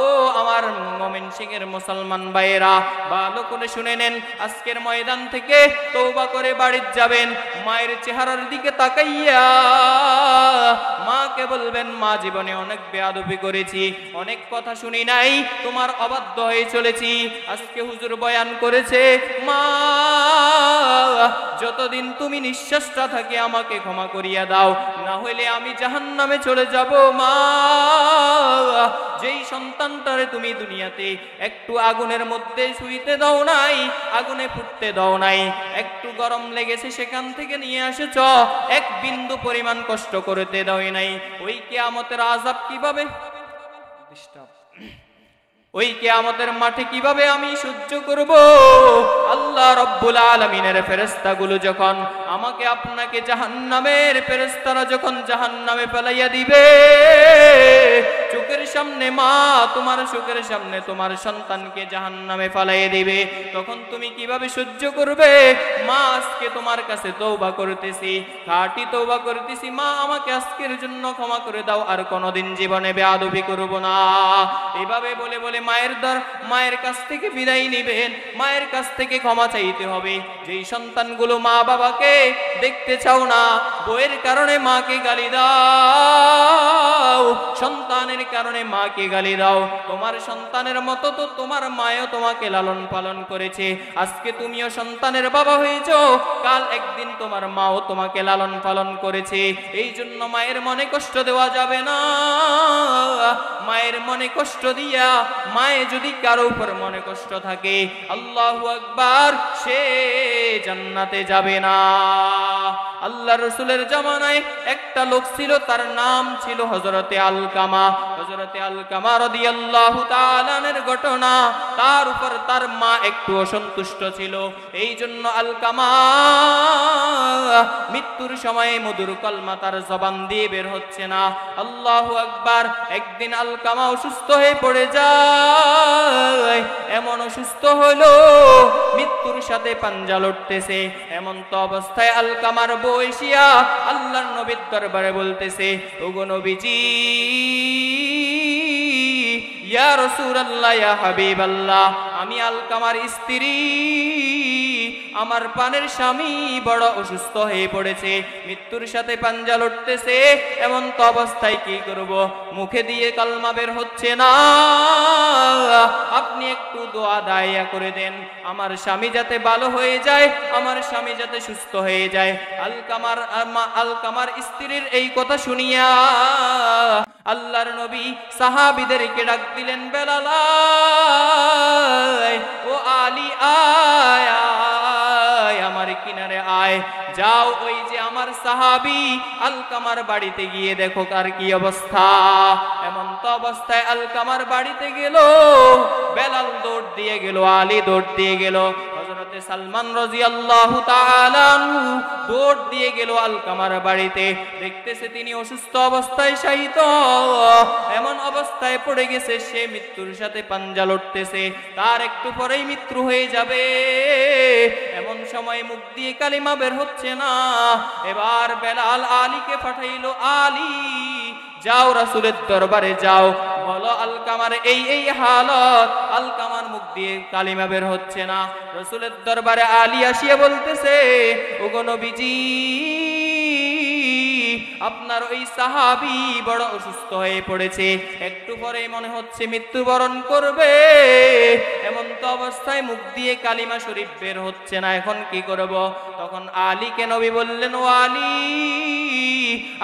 Speaker 1: ও আমার মুমিন সিংহের মুসলমান ভাইয়েরা, ভালো করে শুনে নেন, আজকের ময়দান থেকে তওবা করে বাড়ি যাবেন, মায়ের চেহারার দিকে তাকাইয়া মাকে বলবেন, মা জীবনে অনেক বেয়াদবি করেছি, অনেক কথা শুনি নাই, তোমার অবাধ্য হয়ে চলেছি। আজকে হুজুর বয়ান করেছে, মা যতদিন তুমি নিঃশ্বাসটা থাকে আমাকে ক্ষমা করিয়া দাও, না হইলে আমি জাহান্নামে চলে যাব। মা যেই সন্তানটারে তুমি দুনিয়াতে একটু আগুনের মধ্যে শুইতে দাও নাই, আগুনে ফুটতে দাও নাই, একটু গরম লেগেছে সেখান থেকে নিয়ে এসেছ, এক বিন্দু পরিমাণ কষ্ট করতে দাও নাই, ওই কিয়ামতের আযাব কিভাবে, ওই কিয়ামতের মাঠে কিভাবে আমি সহ্য করব? আল্লাহ রাব্বুল আলামিনের ফেরেশতাগুলো যখন আমাকে আপনাকে জাহান্নামের ফেরেশতারা যখন জাহান্নামে ফেলাইয়া দিবে, চোখের সামনে মা তোমার চোখের সামনে তোমার সন্তানকে জাহান্নামে ফেলাইয়া দিবে, তখন তুমি কিভাবে সহ্য করবে? মা আজকে তোমার কাছে তওবা করতেছি, খাঁটি তওবা করতেছি, মা আমাকে আজকের জন্য ক্ষমা করে দাও, আর কোনোদিন জীবনে বেয়াদবি করব না। এভাবে বলে বলে মায়ের কাছ থেকে বিদায় নিবেন, মায়ের কাছ থেকে ক্ষমা চাইতে হবে। যেই সন্তানগুলো মা বাবাকে দেখতে চাও না, বইয়ের কারণে মাকে গালি দাও, সন্তানের কারণে মাকে গালি দাও, তোমার সন্তানের মতো তো তোমার মায়ও তোমাকে লালন পালন করেছে, আজকে তুমিও সন্তানের বাবা হয়েছো, কাল একদিন তোমার মাও তোমাকে লালন পালন করেছে। এই জন্য মায়ের মনে কষ্ট দেওয়া যাবে না। মায়ের মনে কষ্ট দিয়া, মায়ে যদি কারো উপর মনে কষ্ট থাকে, আল্লাহু আকবার, সে জান্নাতে যাবে না। আল্লাহ রাসূলের জামানায় একটা লোক ছিল, তার নাম ছিল হযরতে আলকামা। হযরতে আলকামা রাদিয়াল্লাহু তাআলা এর ঘটনা, তার উপর তার মা একটু অসন্তুষ্ট ছিল। এই জন্য আলকামা মৃত্যুর সময়ে মধুর কলমা তার জবান দিয়ে বের হচ্ছে না। আল্লাহু আকবার। একদিন আলকামা অসুস্থ হয়ে পড়ে যায়, এমন অসুস্থ হলো মৃত্যুর সাথে পাঞ্জা লড়তেছে। এমন তো অবস্থায় আলকামার বয়সিয়া আল্লাহর নবীর দরবারে বলতেছে, ওগো নবীজি, ইয়া রাসূলুল্লাহ, ইয়া হাবিবাল্লাহ, আমি আলকামার স্ত্রী, আমার প্রাণের স্বামী বড় অসুস্থ হয়ে পড়েছে, মৃত্যুর সাথে পাঞ্জা লড়তেছে, এমন তো অবস্থায় কি করব? মুখে দিয়ে কালমা বের হচ্ছে না, আপনি একটু দোয়া দায়া করে দেন, আমার স্বামী যাতে ভালো হয়ে যায়, আমার স্বামী যাতে সুস্থ হয়ে যায়। আলকামার স্ত্রীর এই কথা শুনিয়া আল্লাহর নবী সাহাবীদেরকে ডাক দিলেন, বেলাল ও আলী, আয় আয় আমার কিনারে আয়, যাও ওই যে আমার সাহাবী আলকামার বাড়িতে গিয়ে দেখো কার কি অবস্থা। এমন তো অবস্থায় আলকামার বাড়িতে গেল, বেলাল দৌড় দিয়ে গেল, আলী দৌড় দিয়ে গেল, হযরতে সালমান রাদিয়াল্লাহু তাআলা আনহু দৌড় দিয়ে গেল আলকামার বাড়িতে। দেখতেছে তিনি অসুস্থ অবস্থায় শায়িত, এমন অবস্থায় পড়ে গেছে, সে মৃত্যুর সাথে পাঞ্জা লড়তেছে, তার একটু পরেই মৃত্যু হয়ে যাবে। এমন সময় মুখ দিয়ে কালিমা বের হচ্ছে না। এবার বেলাল আলীকে পাঠাইলো, আলী যাও রাসূলের দরবারে যাও, বলো আলকামার এই এই হালত। আলকামার মুখ দিয়ে কালিমা বের হচ্ছে না। রাসূলের দরবারে আলী আসিয়া বলতেছে, ওগো নবীজি, আপনার ওই সাহাবী বড় অসুস্থ হয়ে পড়েছে, একটু পরে মনে হচ্ছে মৃত্যুবরণ করবে, এমন তো অবস্থায় মুখ দিয়ে কালিমা শরীফ বের হচ্ছে না, এখন কি করব? তখন আলীকে নবী বললেন, ও আলী,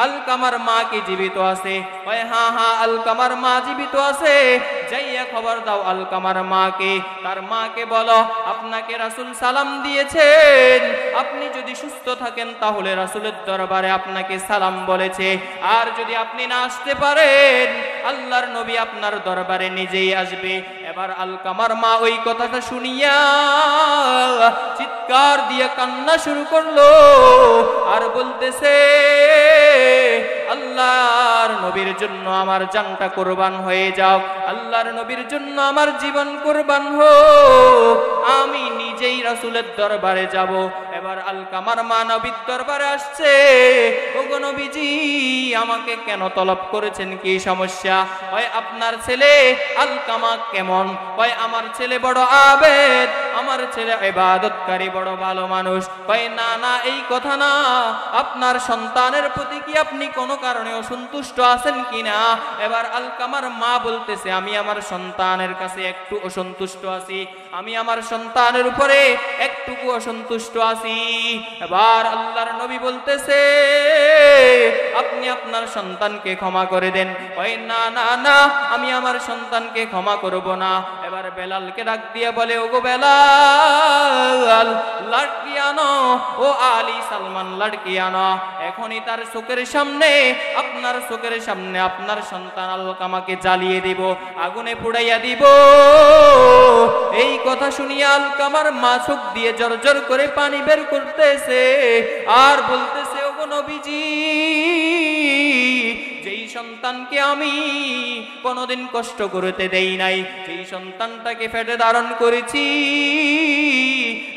Speaker 1: আলকামার মা কি জীবিত আছে? হ্যাঁ হ্যাঁ, আলকামার মা জীবিত আছে, যাইয়া খবর দাও আলকামার মাকে, তার মাকে বলো আপনাকে রাসূল সালাম দিয়েছেন, আপনি যদি সুস্থ থাকেন তাহলে রাসূলের দরবারে আপনাকে সালাম বলেছে, আর যদি আপনি না আসতে পারেন আল্লাহর নবী আপনার দরবারে নিজেই আসবে। এবার আলকামার মা ওই কথাটা শুনিয়া চিৎকার দিয়ে কান্না শুরু করলো, আর বলতেছে, আল্লাহ নবীর জন্য আমার জানটা কুরবান হয়ে যাও, আল্লাহর নবীর জন্য আমার জীবন কুরবান হোক, আমি নিজেই রাসূলের দরবারে যাব। এবার আলকামার মা নবীর দরবারে আসছে, ওগো নবীজি আমাকে কেন তলব করেছেন, কি সমস্যা? হয় আপনার ছেলে আলকামা কেমন? হয় আমার ছেলে বড় আবেদ, আমার ছেলে ইবাদতকারী, বড় ভালো মানুষ। হয় না না, এই কথা না, আপনার সন্তানের প্রতি কি আপনি কোনো কারণে অসন্তুষ্ট আছেন কিনা? এবার আলকামার মা বলতেছে, আমি আমার সন্তানের কাছে একটু অসন্তুষ্ট আছি, আমি আমার সন্তানের উপরে একটুকু অসন্তুষ্ট আছি। এবার আল্লাহর নবী বলতেছে, আপনি আপনার সন্তানকে ক্ষমা করে দেন। ওই না না না, আমি আমার সন্তানকে ক্ষমা করব না। এবার বেলালকে ডাক দিয়ে বলে, ওগো বেলাল, লাড়কি আনো, ও আলী সালমান লাড়কি আনো, এখনই তার চোখের সামনে, আপনার চোখের সামনে আপনার সন্তান আলকামাকে জ্বালিয়ে দিব, আগুনে পুড়াইয়া দিব। এই কথা শুনিয়া আলকামার মা চোখ দিয়ে জর্জর করে পানি বের করতেছে আর বলতেছে, ওগো নবীজি, যেই সন্তানকে আমি কোনোদিন কষ্ট করতে দেই নাই, যেই সন্তানটাকে পেটে ধারণ করেছি,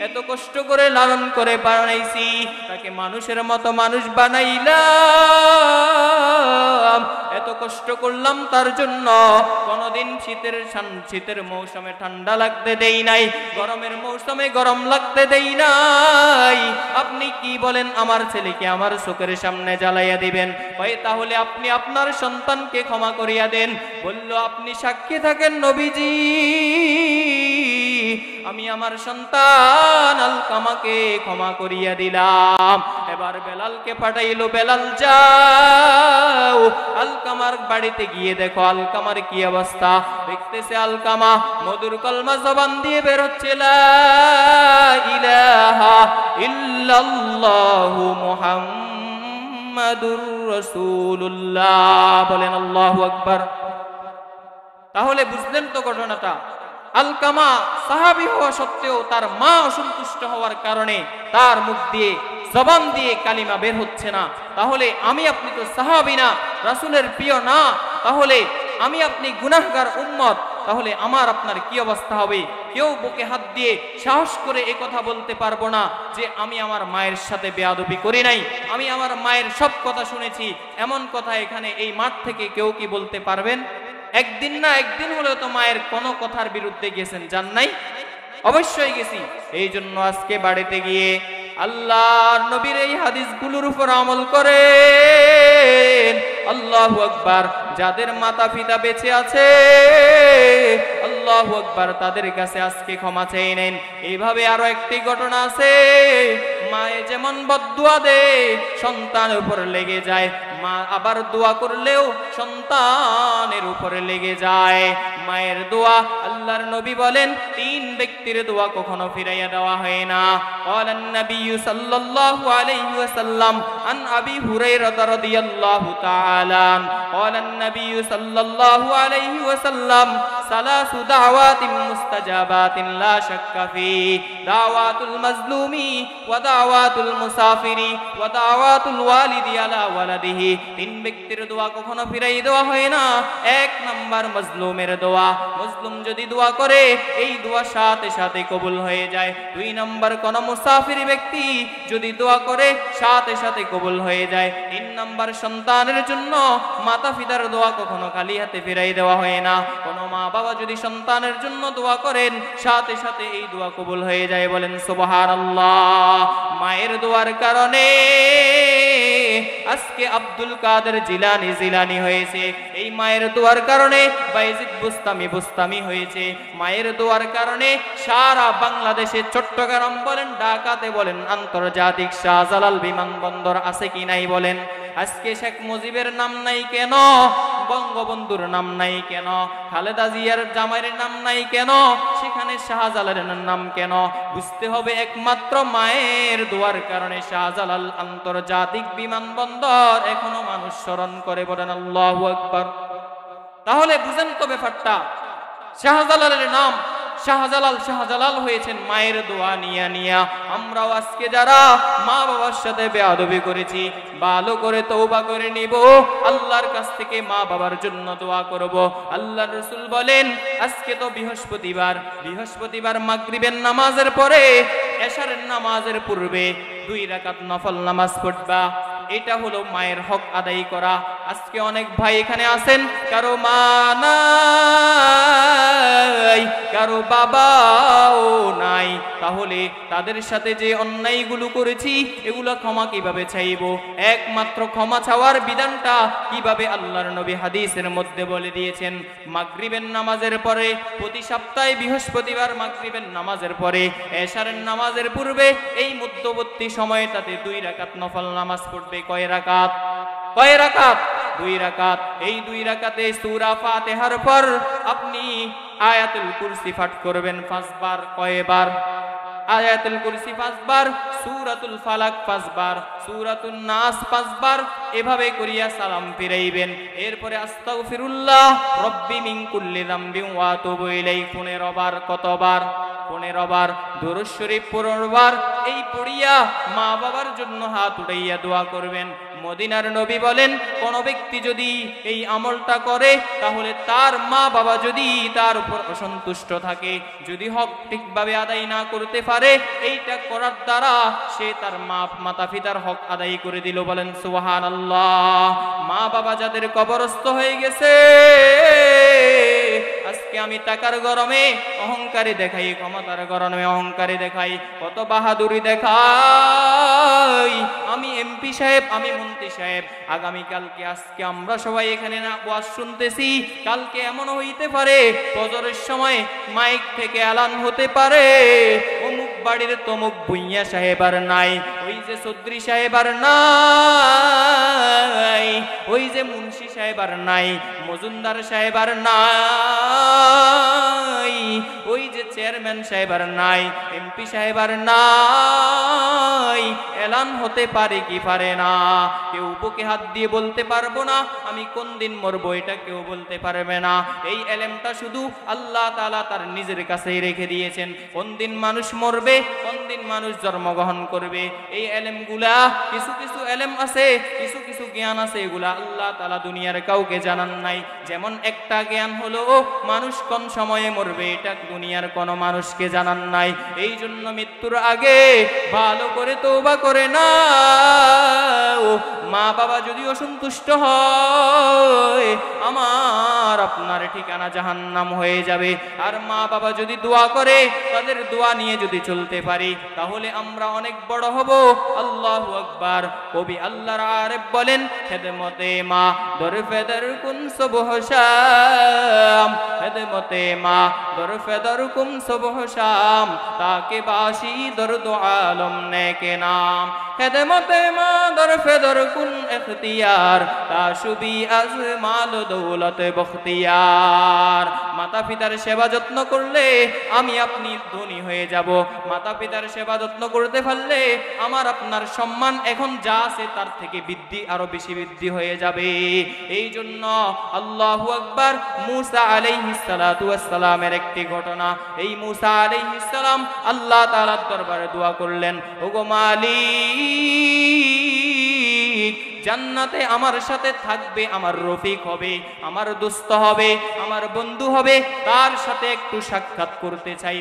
Speaker 1: এত কষ্ট করে লালন করে বানাইছি, তাকে মানুষের মতো মানুষ বানাইলাম, এত কষ্ট করলাম তার জন্য, কোনোদিন শীতের মৌসুমে ঠান্ডা লাগতে দেই নাই, গরমের মৌসুমে গরম লাগতে দেই নাই, আপনি কি বলেন আমার ছেলেকে আমার চোখের সামনে জ্বালাইয়া দিবেন? ভাই তাহলে আপনি আপনার সন্তানকে ক্ষমা করিয়া দেন। বলল, আপনি সাক্ষী থাকেন নবীজি, আমি আমার সন্তান আলকামাকে ক্ষমা করিয়া দিলাম। এবার বেলালকে পাঠাইলো, বেলাল যাও আলকামার বাড়িতে গিয়ে দেখো আলকামার কি অবস্থা। দেখতেছে আলকামা মধুর কলমা জবান দিয়ে বের হচ্ছে, লা ইলাহা ইল্লাল্লাহু মুহাম্মাদুর রাসূলুল্লাহ। বলেন আল্লাহু আকবার। তাহলে বুঝলেন তো ঘটনাটা, আলকামা সাহাবী হওয়া সত্ত্বেও তার মা অসন্তুষ্ট হওয়ার কারণে তার মুখ দিয়ে জবান দিয়ে কালিমা বের হচ্ছে না। তাহলে আমি আপনি তো সাহাবী না, রাসূলের প্রিয় না, তাহলে আমি আপনি গুনাহগার উম্মত, তাহলে আমার আপনার কি অবস্থা হবে? কেউ বুকে হাত দিয়ে সাহস করে এই কথা বলতে পারবো না যে আমি আমার মায়ের সাথে বেয়াদবি করি নাই, আমি আমার মায়ের সব কথা শুনেছি। এমন কথা এখানে এই মাঠ থেকে কেউ কি বলতে পারবেন? একদিন না একদিন হলেও তো মায়ের কোনো কথার বিরুদ্ধে গেছেন, জান নাই? অবশ্যই গেছি। এই জন্য আজকে বাড়িতে গিয়ে আল্লাহর নবীর এই হাদিসগুলোর উপর আমল করেন। আল্লাহু আকবার। যাদের মাতা পিতা বেঁচে আছে, আল্লাহু আকবার, তাদের কাছে আজকে ক্ষমা চেয়ে নেন। এইভাবে আরো একটি ঘটনা আছে, মায়ে যেমন বদদুয়া দেয় সন্তানের উপর লেগে যায়, মা আবার দোয়া করলেও সন্তানের উপরে লেগে যায়। মায়ের দোয়া, আল্লাহর নবী বলেন, তিন ব্যক্তির দোয়া কখনো ফিরাইয়া দেওয়া হয় না। ক্বালান নবী সাল্লাল্লাহু আলাইহি ওয়াসাল্লাম আন আবি হুরায়রা রাদিয়াল্লাহু তাআলা ক্বালান নবী সাল্লাল্লাহু আলাইহি ওয়াসাল্লাম সালাসু দাওয়াতিন মুস্তাজাবাতিন লা শাক্কা ফি দাওয়াতুল মাজলুমি ওয়া দাওয়াতুল মুসাফিরি ওয়া দাওয়াতুল ওয়ালিদি আলা ওয়ালাদিহি। তিন ব্যক্তির দোয়া কখনো ফিরাই দেওয়া হয় না। এক নাম্বার মজলুমের দোয়া, মজলুম যদি দোয়া করে এই দোয়া সাথে সাথে কবুল হয়ে যায়। দুই নাম্বার কোন মুসাফির ব্যক্তি যদি দোয়া করে সাথে সাথে কবুল হয়ে যায়। তিন নাম্বার সন্তানের জন্য মাতা পিতার দোয়া কখনো খালি হাতে ফিরাই দেওয়া হয় না। কোন মা বাবা যদি সন্তানের জন্য দোয়া করেন সাথে সাথে এই দোয়া কবুল হয়ে যায়। বলেন সুবহানাল্লাহ। মায়ের দোয়ার কারণে আজকে আব্দুল কাদের জিলানি হয়েছে, এই মায়ের দোয়ার কারণে বাইজিদ বুস্তামি হয়েছে, মায়ের দোয়ার কারণে সারা বাংলাদেশে চট্টগ্রাম বলেন, ঢাকাতে বলেন, আন্তর্জাতিক শাহজালাল বিমানবন্দর আছে কি নাই বলেন। আজকে শেখ মুজিবের নাম নাই কেন? বঙ্গবন্ধুর নাম নাই কেন? খালেদা জিয়ার জামাইয়ের নাম নাই কেন? সেখানে শাহজালালের নাম কেন? বুঝতে হবে একমাত্র মায়ের দোয়ার কারণে শাহজালাল আন্তর্জাতিক বিমানবন্দর এখনো মানুষ স্মরণ করে। বলেন আল্লাহু আকবার। তাহলে বুঝেন তো ব্যাপারটা, শাহজালালের নাম, শাহজালাল হয়েছেন মায়ের দোয়া নিয়া। আমরাও আজকে যারা মা বাবার সাথে বেয়াদবি করেছি, ভালো করে তওবা করে নিব, আল্লাহর কাছ থেকে মা বাবার জন্য দোয়া করব। আল্লাহর রাসূল বলেন, আজকে তো বৃহস্পতিবার মাগরিবের নামাজের পরে এশারের নামাজের পূর্বে 2 রাকাত নফল নামাজ পড়বা। এটা হলো মায়ের হক আদায় করা। আজকে অনেক ভাই এখানে আছেন, কারো মা নাই, কারো বাবাও নাই, তাহলে তাদের সাথে যে অন্যায়গুলো করেছি এগুলো ক্ষমা কিভাবে চাইব? একমাত্র ক্ষমা চাওয়ার বিধানটা কিভাবে আল্লাহর নবী হাদিসের মধ্যে বলে দিয়েছেন, মাগরিবের নামাজের পরে, প্রতি সপ্তাহে বৃহস্পতিবার মাগরিবের নামাজের পরে এশারের নামাজের পূর্বে এই মধ্যবর্তী সময়টাতে 2 রাকাত নফল নামাজ পড়বে। কয় রাকাত? 2 রাকাত। এই 2 রাকাতে সূরা ফাতিহার পর আপনি আয়াতুল কুরসি পাঠ করবেন 5 বার। কয়বার? আয়াতুল কুরসি 5 বার, সূরাতুল ফালাক 5 বার, সূরাতুন নাস 5 বার, এভাবে করিয়া সালাম ফিরাইবেন। এরপরে আস্তাগফিরুল্লাহ রব্বি মিন কুল্লি যামবি ওয়া আতুবু ইলাইহি 15 বার। কতবার? 15 বার। দুরূদ শরীফ 15 বার। এই পড়িয়া মা বাবার জন্য হাত উঠাইয়া দোয়া করবেন। মদিনার নবী বলেন, কোন ব্যক্তি যদি এই আমলটা করে তাহলে তার মা বাবা যদি তার উপর অসন্তুষ্ট থাকে, যদি হক ঠিকভাবে আদায় না করতে পারে, এইটা করার দ্বারা সে তার মাতা পিতার হক আদায় করে দিল। বলেন সুবহানাল্লাহ। মা বাবা যাদের কবরস্থ হয়ে গেছে, আজকে আমি টাকার গরমে অহংকারী দেখাই, ক্ষমতার গরমে অহংকারী দেখাই, কত বাহাদুরি দেখাই, আমি এমপি সাহেব, আমি মন্ত্রী সাহেব, আগামীকালকে আজকে আমরা সবাই এখানে না ওয়াজ শুনতেছি, কালকে এমন হইতে পারে ফজরের সময় মাইক থেকে এলান হতে পারে, অমুক বাড়ির তমুক ভুইয়া সাহেব আর নাই, ওই যে চৌধুরী সাহেব আর নাই, ওই যে মুন্সি সাহেব আর নাই, মজুমদার সাহেব আর নাই, ওই যে চেয়ারম্যান সাহেব আর নাই, এমপি সাহেব আর নাই। এলান হতে পারে কি পারে না? কেউ বুকে হাত দিয়ে বলতে পারবো না আমি কোন দিন মরবো, এটা কেউ বলতে পারবে না। এই এলেমটা শুধু আল্লাহ তাআলা তার নিজের কাছেই রেখে দিয়েছেন। কোন দিন মানুষ মরবে, কোন দিন মানুষ জন্মগ্রহণ করবে, এই এলেমগুলা, কিছু কিছু এলেম আছে, কিছু কিছু জ্ঞান আছে, এগুলা আল্লাহ তাআলা দুনিয়ার কাউকে জানান নাই। যেমন একটা জ্ঞান হলো মানুষ কোন সময়ে মরবে, এটা দুনিয়ার কোনো মানুষকে জানান নাই। এই জন্য মৃত্যুর আগে ভালো করে তওবা করে না। মা বাবা যদি অসন্তুষ্ট হয়, আমার আপনার ঠিকানা জাহান্নাম হয়ে যাবে। আর মা বাবা যদি দোয়া করে, তাদের দোয়া নিয়ে যদি চলতে পারি, তাহলে আমরা অনেক বড় হব। আল্লাহু আকবার। কবি আল্লাহর আরেফ বলেন, খেদমতে মা দরফেদর কুন সুবহ শাম, খেদমতে মা দরফেদর কুন সুবহ শাম, তাকে বাসি দরদ আলম নেকে নাম। খেদমতে মা দরফেদর কুন ইখতিয়ার, তাশুবি আজ মাল দৌলত বখতিয়ার। মাতা পিতার সেবা যত্ন করলে আমি আপনি ধনী হয়ে যাব। মাতা পিতার সেবা যত্ন করতে পারলে আমার আপনার সম্মান এখন যা আছে তার থেকে বৃদ্ধি, আরো বেশি বৃদ্ধি হয়ে যাবে। এই জন্য আল্লাহু আকবার। মুসা আলাইহিস সালাতু ওয়াস সালামের একটি ঘটনা। এই মুসা আলাইহিস সালাম আল্লাহ তাআলার দরবারে দোয়া করলেন, ওগো মালিক, জান্নাতে আমার সাথে থাকবে, আমার রফিক হবে, আমার দোস্ত হবে, আমার বন্ধু হবে, তার সাথে একটু সাক্ষাৎ করতে চাই,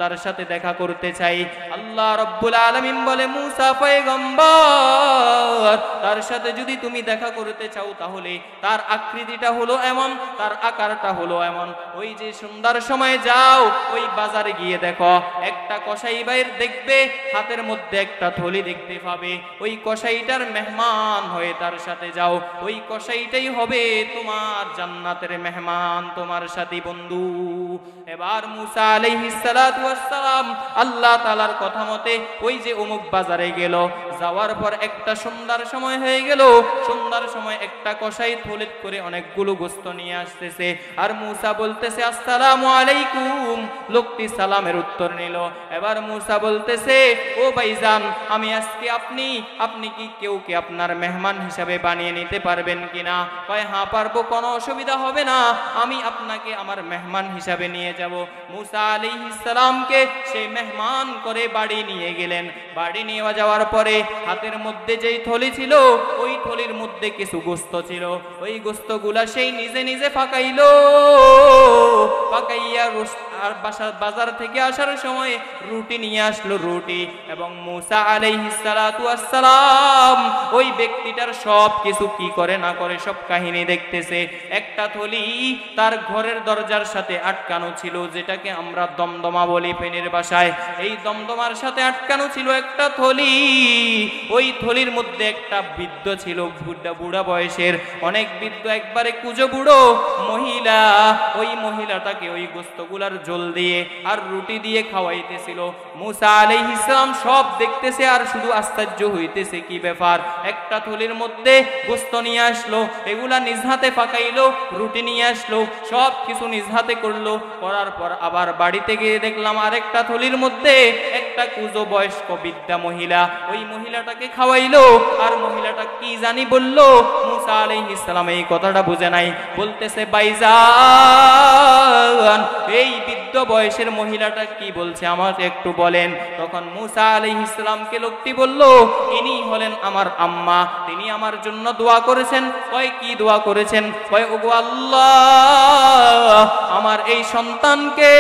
Speaker 1: তার সাথে দেখা করতে চাই। আল্লাহ রাব্বুল আলামিন বলে, মুসা পয়গম্বর, তার সাথে যদি তুমি দেখা করতে চাও তাহলে তার আকৃতিটা হলো এমন, তার আকারটা হলো এমন। ওই যে সন্ধ্যার সময় যাও, ওই বাজারে গিয়ে দেখো, একটা কসাই ভাইয়ের দেখবে হাতের মধ্যে একটা থলি দেখতে পাবে, ওই কসাইটার মেহমান হয়ে তার সাথে যাও, ওই কসাইটাই হবে তোমার জান্নাতের মেহমান, তোমার সাথী বন্ধু। এবার মুসা আলাইহিস সালাতু ওয়াস সালাম আল্লাহ তাআলার কথা মতে ওই যে অমুক বাজারে গেল, যাওয়ার পর একটা সন্ধ্যার সময় হয়ে গেল। সন্ধ্যার সময় একটা কসাই থলিত করে অনেকগুলো গোস্ত নিয়ে আসতেছে, আর মূসা বলতেছে আসসালামু আলাইকুম। লোকটি সালামের উত্তর নিল। এবার মূসা বলতেছে, ও ভাইজান, আমি আজকে আপনি কি কেউকে আপনার মেহমান হিসাবে বানিয়ে নিতে পারবেন কিনা? কয় হ্যাঁ পারবো, কোনো অসুবিধা হবে না, আমি আপনাকে আমার মেহমান হিসাবে নিয়ে যাব। মূসা আলাইহিস সালামকে সেই মেহমান করে বাড়ি নিয়ে গেলেন। বাড়ি নিয়ে যাওয়ার পরে হাতের মধ্যে যেই থলি ছিল, ওই থলির মধ্যে কিছু গোস্ত ছিল। ওই গোস্তগুলা সেই নিজে নিজে পাকাইলো। পাকাইয়া আর বাজার থেকে আসার সময় রুটি নিয়ে আসলো, রুটি। এবং মূসা আলাইহিস সালাতু ওয়াস সালাম ওই ব্যক্তিটার সব কিছু কি করে না করে সব কাহিনী দেখতেছে। একটা থলি তার ঘরের দরজার সাথে আটকানো ছিল, যেটাকে আমরা দমদমা বলি ফেনীর ভাষায়। এই দমদমার সাথে আটকানো ছিল একটা থলি। ওই থলির মধ্যে একটা বৃদ্ধ ছিল, বুড়া বয়সের, অনেক বৃদ্ধ, একবারে কুজো বুড়ো মহিলা। ওই মহিলাটাকে ওই গোস্তগুলার জল দিয়ে আর রুটি দিয়ে খাওয়াইতেছিল। মূসা আলাইহিস সালাম সব দেখতেছে আর শুধু আশ্চর্য হইতেছে, কি ব্যাপার? একটা থলির মধ্যে গোস্ত নিয়ে আসলো, এগুলা নিজ হাতে পাকাইলো, রুটি নিয়ে আসলো, সব কিছু নিজ হাতে করলো। করার পর আবার বাড়িতে গিয়ে দেখলাম আরেকটা থলির মধ্যে একটা কুজো বয়স্ক বৃদ্ধা মহিলা, ওই মহিলাটাকে খাওয়াইলো। আর মহিলাটা কি জানি বললো, মূসা আলাইহিস সালাম এই কথাটা বুঝে নাই। বলতেছে, ভাইজান, এই বৃদ্ধ বয়সের মহিলাটা কি বলছে আমাকে একটু বলেন। তখন মূসা আলাইহিস সালামকে লোকটি বলল, ইনি হলেন আমার আম্মা, তিনি আমার জন্য দোয়া করেছেন। কয় কি দোয়া করেছেন? কয় ওগো আল্লাহ, আমার এই সন্তানকে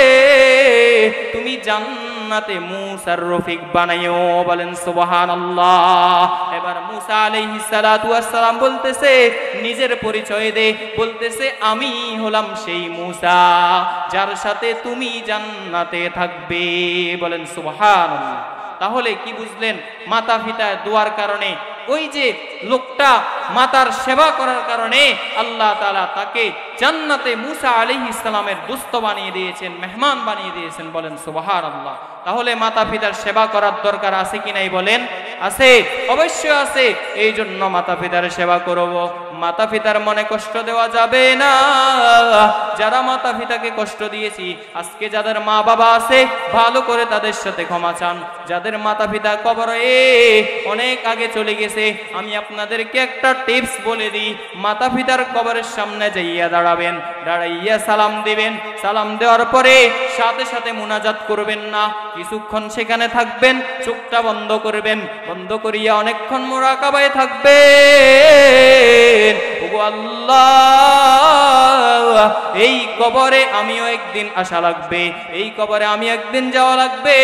Speaker 1: তুমি জান্নাতে মূসার রফিক বানাইও। বলেন সুবহানাল্লাহ। এবার মূসা আলাইহিস সালাতু ওয়াস সালাম বলতেছে, নিজের পরিচয় দে। বলতেছে, আমি হলাম সেই মূসা যার সাথে তুমি জান্নাতে থাকবে। বলেন সুবহানাল্লাহ। তাহলে কি বুঝলেন? মাতা পিতার দোয়ার কারণে, ওই যে লোকটা মাতার সেবা করার কারণে আল্লাহ তাআলা তাকে জান্নাতে মূসা আলাইহিস সালামের দোস্ত বানিয়ে দিয়েছেন, মেহমান বানিয়ে দিয়েছেন। বলেন সুবহানাল্লাহ। তাহলে মাতা পিতার সেবা করার দরকার আছে কি নাই বলেন? আছে, অবশ্যই আছে। এই জন্য মাতা পিতার সেবা করব। মাতা পিতার মনে কষ্ট দেওয়া যাবে না। যারা মাতা পিতাকে কষ্ট দিয়েছি, আজকে যাদের মা বাবা আছে, ভালো করে তাদের সাথে ক্ষমা চান। যাদের মাতা পিতা কবরে অনেক আগে চলে গেছে, আমি আপনাদেরকে একটা টিপস বলে দিই। মাতা পিতার কবরের সামনে যাইয়া দাঁড়াবেন, দাঁড়াইয়া সালাম দিবেন। সালাম দেওয়ার পরে সাথে সাথে মুনাজাত করবেন না, কিছুক্ষণ সেখানে থাকবেন, চোখটা বন্ধ করবেন, বন্ধ করিয়া অনেকক্ষণ মুরাকাবায় থাকবেন। ওগো আল্লাহ, এই কবরে আমিও একদিন আসা লাগবে, এই কবরে আমি একদিন যাওয়া লাগবে।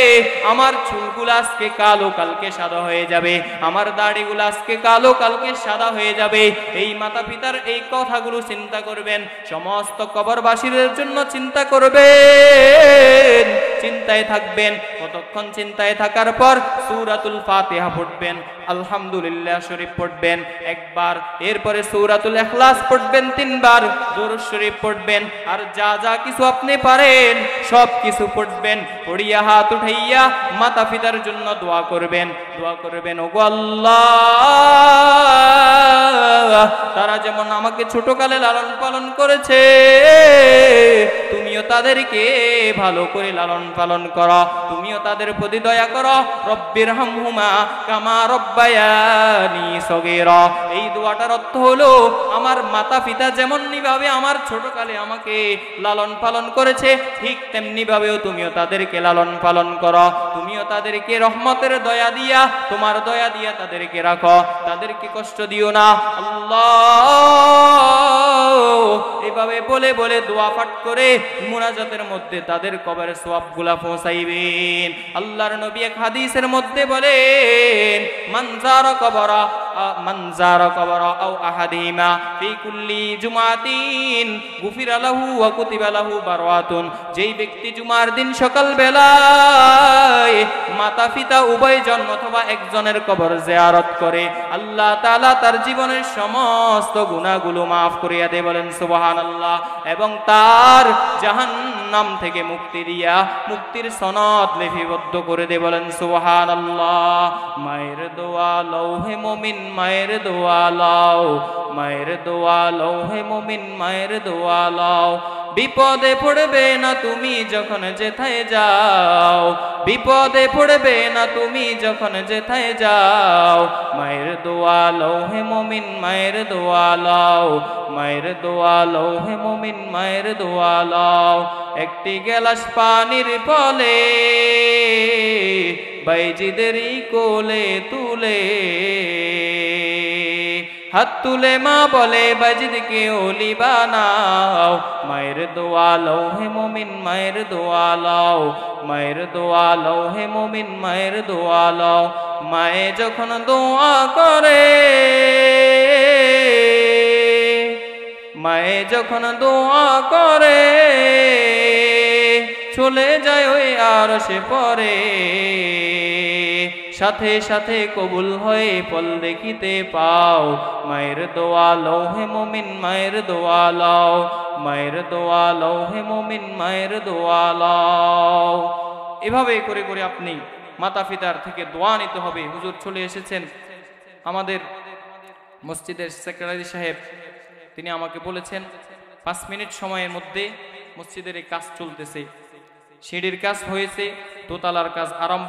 Speaker 1: আমার চুলগুলো আজকে কালো, কালকে সাদা হয়ে যাবে। আমার দাড়িগুলো আজকে কালো, কালকে সাদা হয়ে যাবে। এই মাতা পিতার এই কথাগুলো চিন্তা করবেন। সমস্ত কবরবাসীদের জন্য চিন্তা করবেন, চিন্তায় থাকবেন। কতক্ষণ চিন্তায় থাকার পর সূরাতুল ফাতিহা পড়বেন, আলহামদুলিল্লাহ শরীফ পড়বেন একবার, এরপরে সূরাতুল ইখলাস পড়বেন 3 বার, দরুদ শরীফ পড়বেন, আর যা যা কিছু আপনি পারেন সব কিছু পড়বেন। পড়িয়া হাত উঠাইয়া মাতা পিতার জন্য দোয়া করবেন। দোয়া করবেন, ওগো আল্লাহ, তারা যেমন আমাকে ছোটকালে লালন পালন করেছে, তুমিও তাদেরকে ভালো করে লালন পালন করো, তুমিও তাদের প্রতি দয়া করো। রব্বির হামহুমা কামা রব্বায়ানি সগীরা। এই দোয়াটার অর্থ হলো, আমার মাতা পিতা যেমন ভাবে আমার ছোটকালে আমাকে লালন পালন করেছে, ঠিক তেমনি ভাবেও তুমিও তাদেরকে লালন পালন করো। তুমিও তাদেরকে রহমতের দয়া দিয়া, তোমার দয়া দিয়া তাদেরকে রাখো, তাদেরকে কষ্ট দিও না। আল্লাহ, এভাবে বলে বলে দোয়া পাঠ করে মুনাজাতের মধ্যে তাদের কবরের সওয়াবগুলা পৌঁছাইবেন। আল্লাহর নবী এক হাদিসের মধ্যে বলেন, মানজারা কবরা আও আহাদিমা ফি কুল্লি জুমাতিন গুফিরা লাহু ওয়া কুতিবা লাহু বারাতুন। যেই ব্যক্তি জুমার দিন সকাল বেলায় মাতা পিতা উভয়জন অথবা একজনের কবর জিয়ারত করে, আল্লাহ তাআলা তার জীবনের সমস্ত গুনাহগুলো মাফ করিয়া দেয়। বলেন সুবহানাল্লাহ। এবং তার জাহান্নাম জাহান্নাম থেকে মুক্তি দিয়া মুক্তির সনদ লিপিবদ্ধ করে দে, বলেন সুবহানাল্লাহ। মায়ের দোয়া লৌহে মুমিন, মায়ের দোয়া লও, মায়ের দোয়া লৌহে মুমিন, মায়ের দোয়া লও। বিপদে পড়বে না তুমি যখন যেথায় যাও, বিপদে পড়বে না তুমি যখন যেথায় যাও। মায়ের দোয়া লৌহে মুমিন, মায়ের দোয়া লও, মায়ের দোয়া লৌহে মুমিন, মায়ের দোয়া লও। একটি গেলাস পানির পলে বাইজিদেরই কোলে তুলে, হাত তুলে মা বলে বাইজিদকে ওলি বানাও। মায়ের দোয়া লৌহে মুমিন, মায়ের দোয়া লও, মায়ের দোয়া লৌহে মুমিন, মায়ের দোয়া লও। মায়ে যখন দোয়া করে, মায়ে যখন দোয়া করে, চলে যায় ওই আরশে পরে, সাথে সাথে কবুল হয়ে ফল দেখিতে পাও। মায়ের দোয়া লৌহে মুমিন, মায়ের দোয়া লও, মায়ের দোয়া লৌহে মুমিন, মায়ের দোয়া লও। এভাবে করে করে আপনি মাতা পিতার থেকে দোয়া নিতে হবে। হুজুর চলে এসেছেন, আমাদের মসজিদের সেক্রেটারি সাহেব তিনি আমাকে বলেছেন 5 মিনিট সময়ের মধ্যে মসজিদের এই কাজ চলতেছে, সিঁড়ির কাজ হয়েছে, দোতলার কাজ আরম্ভ